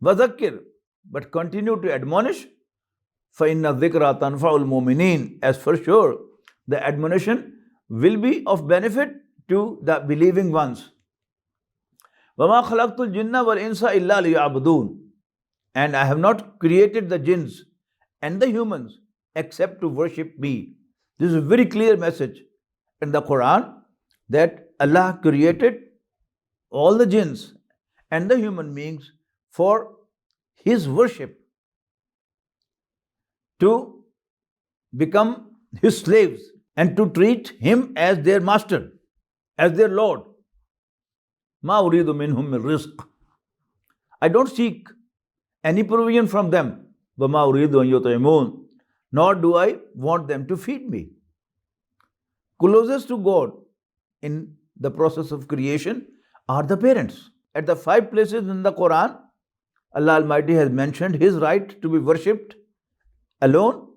وَذَكِّرْ, but continue to admonish. فَإِنَّ الذِّكْرَى تَنْفَعُ الْمُؤْمِنِينَ, as for sure the admonition will be of benefit to the believing ones. وَمَا خَلَقْتُ الْجِنَّ وَالْإِنسَ إِلَّا لِيَعْبُدُونَ, and I have not created the jinns and the humans except to worship me. This is a very clear message in the Quran that Allah created all the jinns and the human beings for His worship, to become His slaves and to treat Him as their master, as their Lord. مَا أُرِيدُ مِنْهُمْ مِنْ رِزْقٍ, I don't seek any provision from them. وَمَا أُرِيدُ أَنْ يُطْعِمُونَ, nor do I want them to feed me. Closest to God in the process of creation are the parents. At the 5 places in the Quran, Allah Almighty has mentioned His right to be worshipped alone,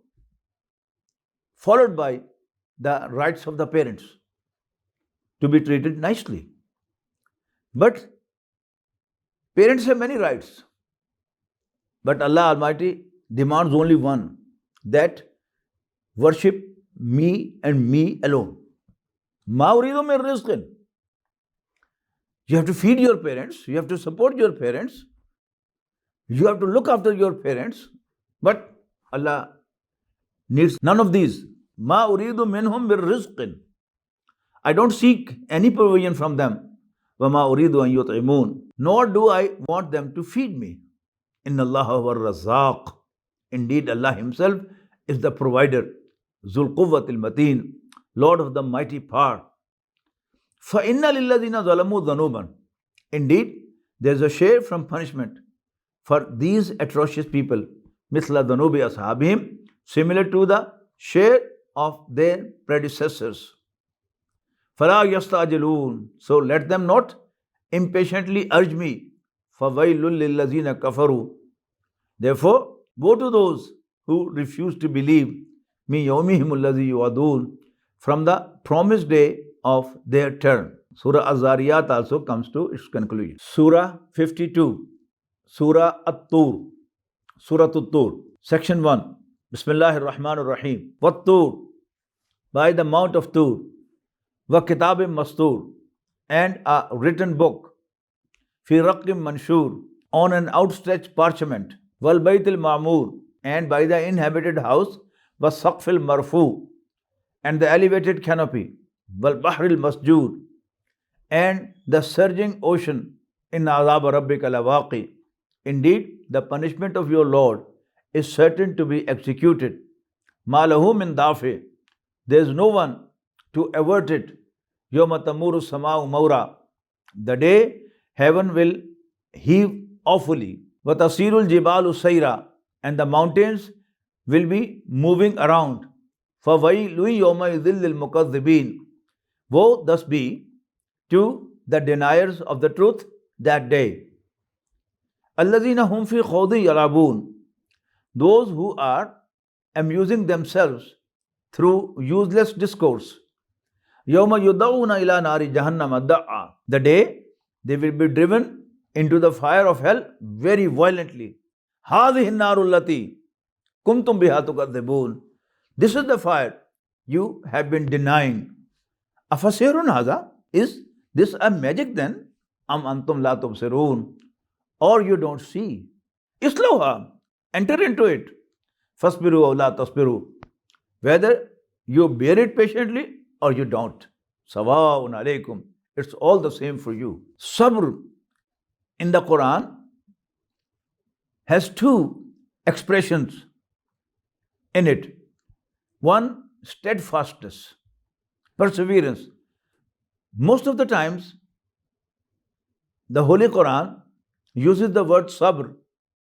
followed by the rights of the parents to be treated nicely. But parents have many rights, but Allah Almighty demands only one, that worship me and me alone. مَا أُرِيدُ مِنْ رِزْقٍ, you have to feed your parents, you have to support your parents, you have to look after your parents, but Allah needs none of these. مَا أُرِيدُ مِنْهُمْ مِنْ رِزْقٍ, I don't seek any provision from them. وَمَا أُرِيدُ أَنْ يُطْعِمُونَ, nor do I want them to feed me. إِنَّ اللَّهَ هُوَ الرَّزَّاقُ, indeed Allah Himself is the provider, Zul Quwwatil Mateen, Lord of the mighty power. فَإِنَّ لِلَّذِينَ ظَلَمُوا ذَنُوبًا. Indeed, there is a share from punishment for these atrocious people, مِثْلَ ذَنُوبِ أَصْحَابِهِمْ, similar to the share of their predecessors. فَلَا يَسْتَعْجِلُونَ. So let them not impatiently urge me. فَوَيْلٌ لِلَّذِينَ كَفَرُوا. Therefore, woe to those who refuse to believe, مِنْ يَوْمِهِمُ الَّذِي يُوعَدُونَ, from the promised day of their turn. Surah Al-Zariyat also comes to its conclusion. Surah 52, Surah Al-Toor, Surah Al-Toor, Section 1. Bismillahir Rahmanir Rahim. Wat-Toor, by the Mount of Toor, wa kitabim mastoor, and a written book, fi raqim manshur, on an outstretched parchment, wal baytil ma'mur, and by the inhabited house, wa saqfil marfu, and the elevated canopy, wal bahril masjoor, and the surging ocean, inna azab rabbika lawaqi. Indeed, the punishment of your Lord is certain to be executed. Ma lahu min dafi. There is no one to avert it. Yawma tamuru sama'u mawra. The day heaven will heave awfully. Wa tasirul jibalu sayra. And the mountains will be moving around. فَوَيْلٌ يَوْمَئِذٍ لِلْمُكَذِّبِينَ. Woe thus be to the deniers of the truth that day. الَّذِينَ هُمْ فِي خَوْضٍ يَلْعَبُونَ. Those who are amusing themselves through useless discourse. يَوْمَ يُدَعُونَ إِلَى نَارِ جَهَنَّمَ دَعًّا. The day they will be driven into the fire of hell very violently. هَذِهِ النَّارُ الَّتِي كُنْتُمْ بِهَا تُكَذِّبُونَ. This is the fire you have been denying. أَفَسِحْرٌ هَذَا. Is this a magic then? أَمْ أَنْتُمْ لَا تُبْصِرُونَ. Or you don't see. إِصْلَوْهَا. Enter into it. فَاصْبِرُوا أَوْ لَا تَصْبِرُوا. Whether you bear it patiently or you don't. سَوَاءٌ عَلَيْكُمْ. It's all the same for you. Sabr in the Quran has two expressions in it. One, steadfastness, perseverance. Most of the times, the Holy Quran uses the word sabr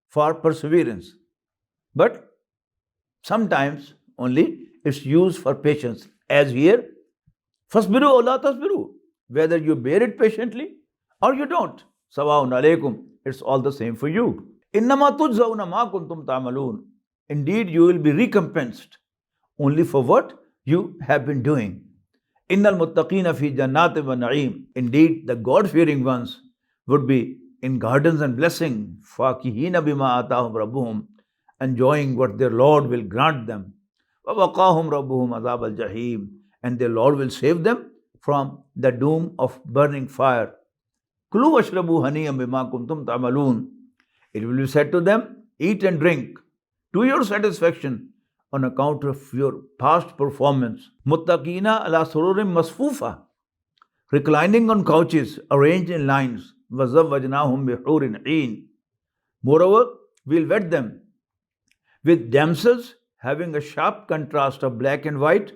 for perseverance. But sometimes only it's used for patience. As here, فَاصْبِرُوا أَوْ لَا تَصْبِرُوا. Whether you bear it patiently or you don't. سَوَاءٌ عَلَيْكُمْ. It's all the same for you. إِنَّمَا تُجْزَوْنَ مَا كُنْتُمْ تَعْمَلُونَ. Indeed, you will be recompensed only for what you have been doing. إِنَّ الْمُتَّقِينَ فِي جَنَّاتٍ وَنَعِيمٍ. Indeed, the God-fearing ones would be in gardens and blessing. فَاكِهِينَ بِمَا آتَاهُمْ رَبُّهُمْ. Enjoying what their Lord will grant them. وَوَقَاهُمْ رَبُّهُمْ عَذَابَ الْجَحِيمِ. And their Lord will save them from the doom of burning fire. كُلُوا وَاشْرَبُوا هَنِيًّا بِمَا كُنْتُمْ تَعْمَلُونَ. It will be said to them, eat and drink to your satisfaction on account of your past performance. Muttaqina ala sururim masfufa. Reclining on couches arranged in lines. وَزَوَّجْنَاهُمْ بِحُورٍ عِينٍ. Moreover, we'll wed them with damsels having a sharp contrast of black and white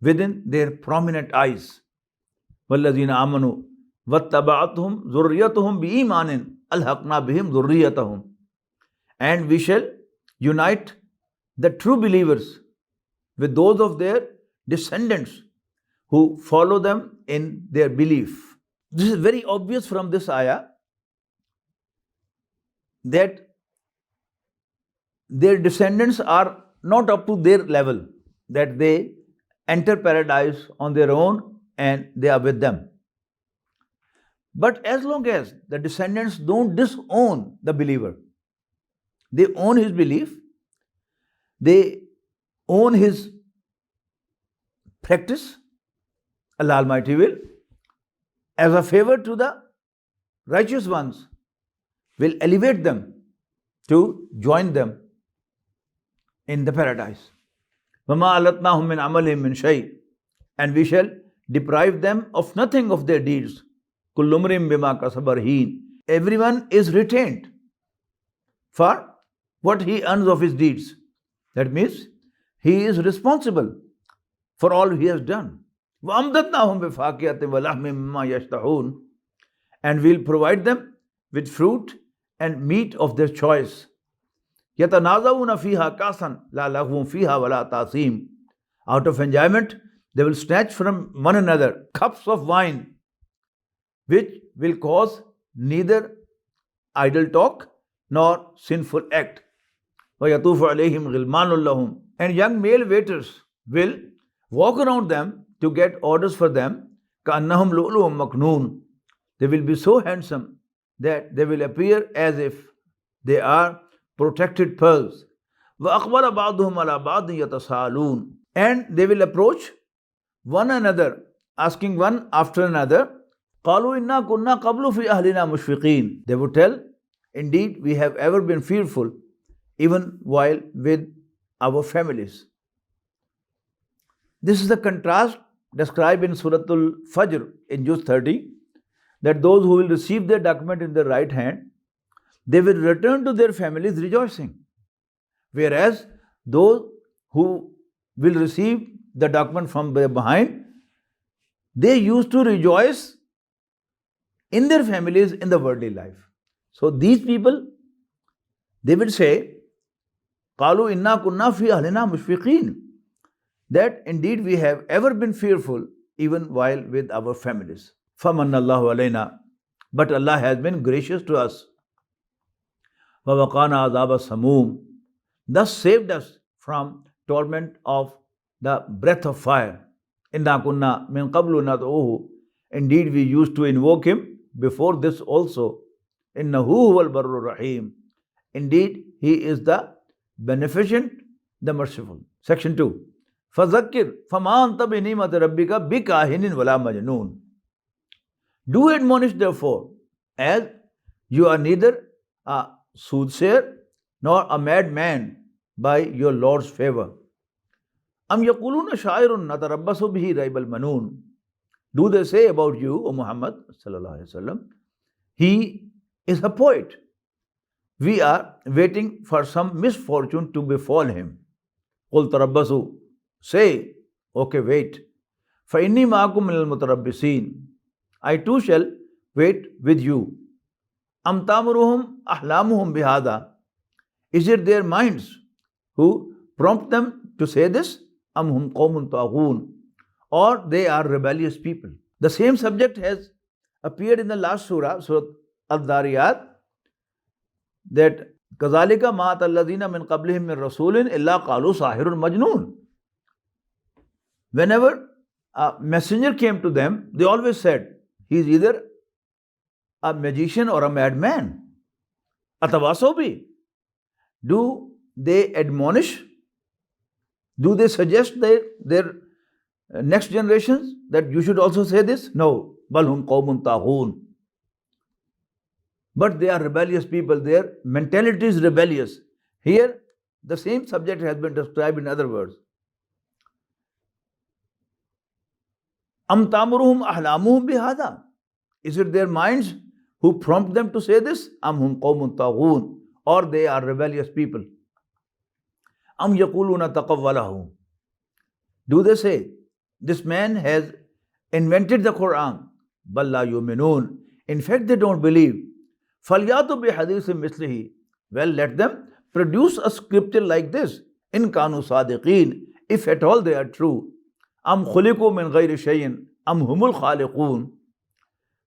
within their prominent eyes. وَالَّذِينَ آمَنُوا وَاتَّبَعَتْهُمْ ذُرِّيَّتُهُمْ بِإِيمَانٍ أَلْحَقْنَا بِهِمْ ذُرِّيَّتَهُمْ. And we shall unite the true believers with those of their descendants who follow them in their belief. This is very obvious from this ayah that their descendants are not up to their level, that they enter paradise on their own and they are with them. But as long as the descendants don't disown the believer, they own his belief, they own his practice, Allah Almighty will, as a favor to the righteous ones, will elevate them to join them in the paradise. وَمَا أَلَتْنَاهُمْ مِنْ عَمَلِهِمْ مِنْ شَيْءٍ. And we shall deprive them of nothing of their deeds. كُلُّ امْرِئٍ بِمَا كَسَبَ رَهِينٌ. Everyone is retained for what he earns of his deeds. That means He is responsible for all he has done. وَأَمْدَدْنَاهُمْ بِفَاكِهَةٍ وَلَحْمٍ مِّمَّا يَشْتَهُونَ. And we'll provide them with fruit and meat of their choice. يَتَنَازَعُونَ فِيهَا كَأْسًا لَا لَغْوٌ فِيهَا وَلَا تَأْثِيمٌ. Out of enjoyment, they will snatch from one another cups of wine, which will cause neither idle talk nor sinful act. وَيَطُوفُ عَلَيْهِمْ غِلْمَانٌ لَهُمْ. And young male waiters will walk around them to get orders for them. كَأَنَّهُمْ لُؤْلُؤٌ مَكْنُونٌ. They will be so handsome that they will appear as if they are protected pearls. وَأَقْبَلَ بَعْضُهُمْ عَلَى بَعْضٍ يَتَسَاءَلُونَ. And they will approach one another, asking one after another, قَالُوا إِنَّا كُنَّا قَبْلُ فِي أَهْلِنَا مُشْفِقِينَ. They would tell, indeed, we have ever been fearful, even while with our families. This is the contrast described in Surah Al-Fajr in Juz 30, that those who will receive their document in their right hand, they will return to their families rejoicing. Whereas those who will receive the document from behind, they used to rejoice in their families in the worldly life. So these people, they will say, قَالُوا إِنَّا كُنَّا فِي أَهْلِنَا مُشْفِقِينَ. That indeed we have ever been fearful even while with our families. فَمَنَّ اللَّهُ عَلَيْنَا. But Allah has been gracious to us. وَوَقَانَا عَذَابَ السَّمُومِ. Thus saved us from torment of the breath of fire. إِنَّا كُنَّا مِن قَبْلُ نَدْعُوهُ. Indeed we used to invoke him before this also. إِنَّهُ هُوَ الْبَرُّ الرَّحِيمُ. Indeed he is the beneficent, the merciful. Section 2. فَذَكِّرْ فَمَا أَنْتَ بِنِعْمَةِ رَبِّكَ بِكَاهِنٍ وَلَا مَجْنُونٍ. Do admonish therefore, as you are neither a soothsayer nor a madman by your Lord's favor. أَمْ يَقُولُونَ شَاعِرٌ نَتَرَبَّصُ بِهِ رَيْبَ الْمَنُونِ. Do they say about you, O Muhammad sallallahu alaihi wasallam, he is a poet. We are waiting for some misfortune to befall him. قُلْ تَرَبَّصُوا. Say, okay, wait. فَإِنِّي مَعَكُمْ مِنَ الْمُتَرَبِّصِينَ. I too shall wait with you. أَمْ تَأْمُرُهُمْ أَحْلَامُهُمْ بِهَذَا. Is it their minds who prompt them to say this? أَمْ هُمْ قَوْمٌ طَاغُونَ. Or they are rebellious people. The same subject has appeared in the last surah, Surah Al-Dhariyat, that كَذَلِكَ مَا أَتَى الَّذِينَ مِنْ قَبْلِهِمْ مِنْ رَسُولٍ إِلَّا قَالُوا سَاحِرٌ مَجْنُونٌ. Whenever a messenger came to them, they always said, he is either a magician or a madman. أَتَوَاسَوْا بِهِ. Do they admonish? Do they suggest their next generations that you should also say this? No. بَلْ هُمْ قَوْمٌ طَاغُونَ. But they are rebellious people. Their mentality is rebellious. Here, the same subject has been described in other words. أَمْ تَأْمُرُهُمْ أَحْلَامُهُمْ بِهَذَا. Is it their minds who prompt them to say this? أَمْ هُمْ قَوْمٌ طَاغُونَ. Or they are rebellious people. أَمْ يَقُولُونَ تَقَوَّلَهُ. Do they say, this man has invented the Quran? بَلْ لَا يُؤْمِنُونَ. In fact, they don't believe. فَلْيَأْتُوا بِحَدِيثٍ مِثْلِهِ. Well, let them produce a scripture like this. إِن كَانُوا صَادِقِينَ. If at all they are true. أَمْ خُلِقُوا مِنْ غَيْرِ شَيْءٍ أَمْ هُمُ الْخَالِقُونَ.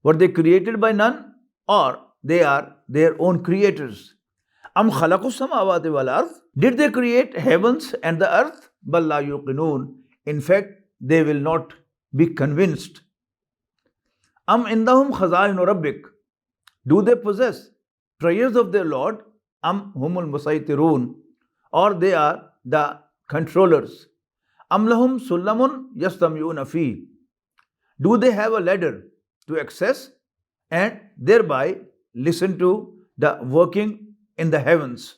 Were they created by none? Or they are their own creators? أَمْ خَلَقُوا السَّمَاوَاتِ وَالْأَرْضِ. Did they create heavens and the earth? بَلْ لَا يُوقِنُونَ. In fact, they will not be convinced. أَمْ عِنْدَهُمْ خَزَائِنُ رَبِّكَ. Do they possess treasures of their Lord? أَمْ هُمُ الْمُسَيْطِرُونَ. Or they are the controllers. أَمْ لَهُمْ سُلَّمٌ يَسْتَمِعُونَ فِيهِ. Do they have a ladder to access and thereby listen to the working in the heavens?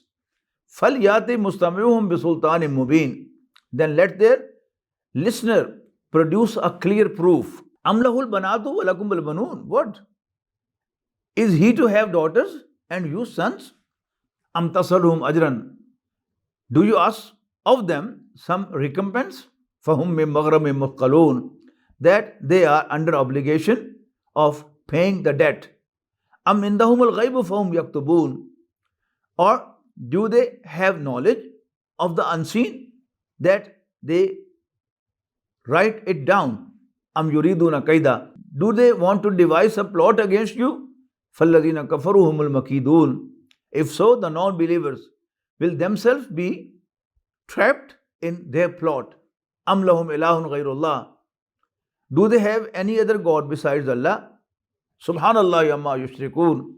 فَلْيَأْتِ مُسْتَمِعُهُمْ بِسُلْطَانٍ مُبِينٍ. Then let their listener produce a clear proof. أَمْ لَهُ الْبَنَاتُ وَلَكُمُ الْبَنُونَ. What? Is he to have daughters and you sons? أَمْ تَسْأَلُهُمْ أَجْرًا. Do you ask of them some recompense? فَهُمْ مِنْ مَغْرَمٍ مُثْقَلُونَ, that they are under obligation of paying the debt. أَمْ عِنْدَهُمُ الْغَيْبُ فَهُمْ يَكْتُبُونَ, or do they have knowledge of the unseen that they write it down? أَمْ يُرِيدُونَ كَيْدًا, do they want to devise a plot against you? فَالَّذِينَ كَفَرُوا هُمُ الْمَكِيدُونَ, if so, the non-believers will themselves be trapped in their plot. أَمْ لَهُمْ إِلَهٌ غَيْرُ اللَّهِ, do they have any other God besides Allah? Subhanallah amma yushrikun,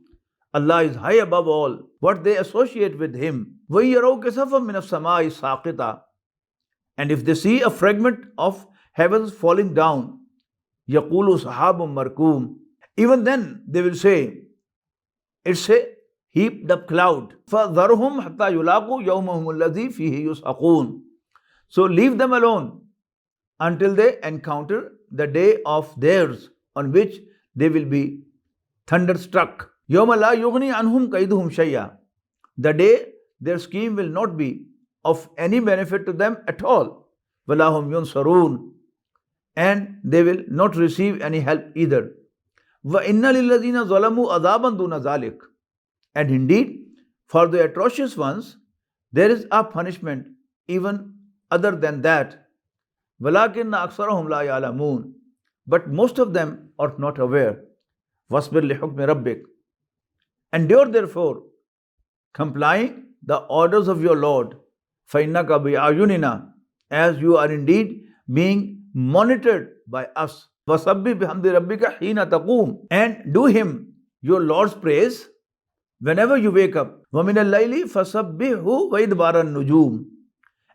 Allah is high above all what they associate with Him. وَيَرَوْا كَسَفًا مِنَ السَّمَاءِ سَاقِطًا, and if they see a fragment of heavens falling down, يَقُولُ سَحَابٌ مَرْكُومٌ, even then they will say, it's a heaped up cloud. فَذَرْهُمْ حَتَّى يُلَاقُوا يَوْمَهُمُ الَّذِي فِيهِ يُسْعَقُونَ, so leave them alone until they encounter the day of theirs on which they will be thunderstruck. يَوْمَ لَا يُغْنِي عَنْهُمْ كَيْدُهُمْ شَيْئًا, the day their scheme will not be of any benefit to them at all. وَلَا هُمْ يُنْصَرُونَ, and they will not receive any help either. وَإِنَّ لِلَّذِينَ ظَلَمُوا عَذَابًا دُونَ ذَلِكَ, and indeed for the atrocious ones there is a punishment even other than that. وَلَكِنَّ أَكْثَرَهُمْ لَا يَعْلَمُونَ, but most of them are not aware. وَاصْبِرْ لِحُكْمِ رَبِّكَ, endure therefore, complying the orders of your Lord. فَإِنَّكَ بِأَعْيُنِنَا, as you are indeed being monitored by us. وَسَبِّحْ بِحَمْدِ رَبِّكَ حِينَ تَقُومُ, and do Him, your Lord's praise, whenever you wake up. وَمِنَ اللَّيْلِ فَسَبِّحْهُ وَإِدْبَارَ النُّجُومِ,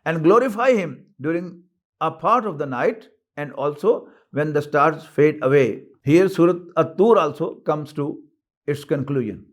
and glorify Him during a part of the night and also when the stars fade away. Here Surah Al-Toor also comes to its conclusion.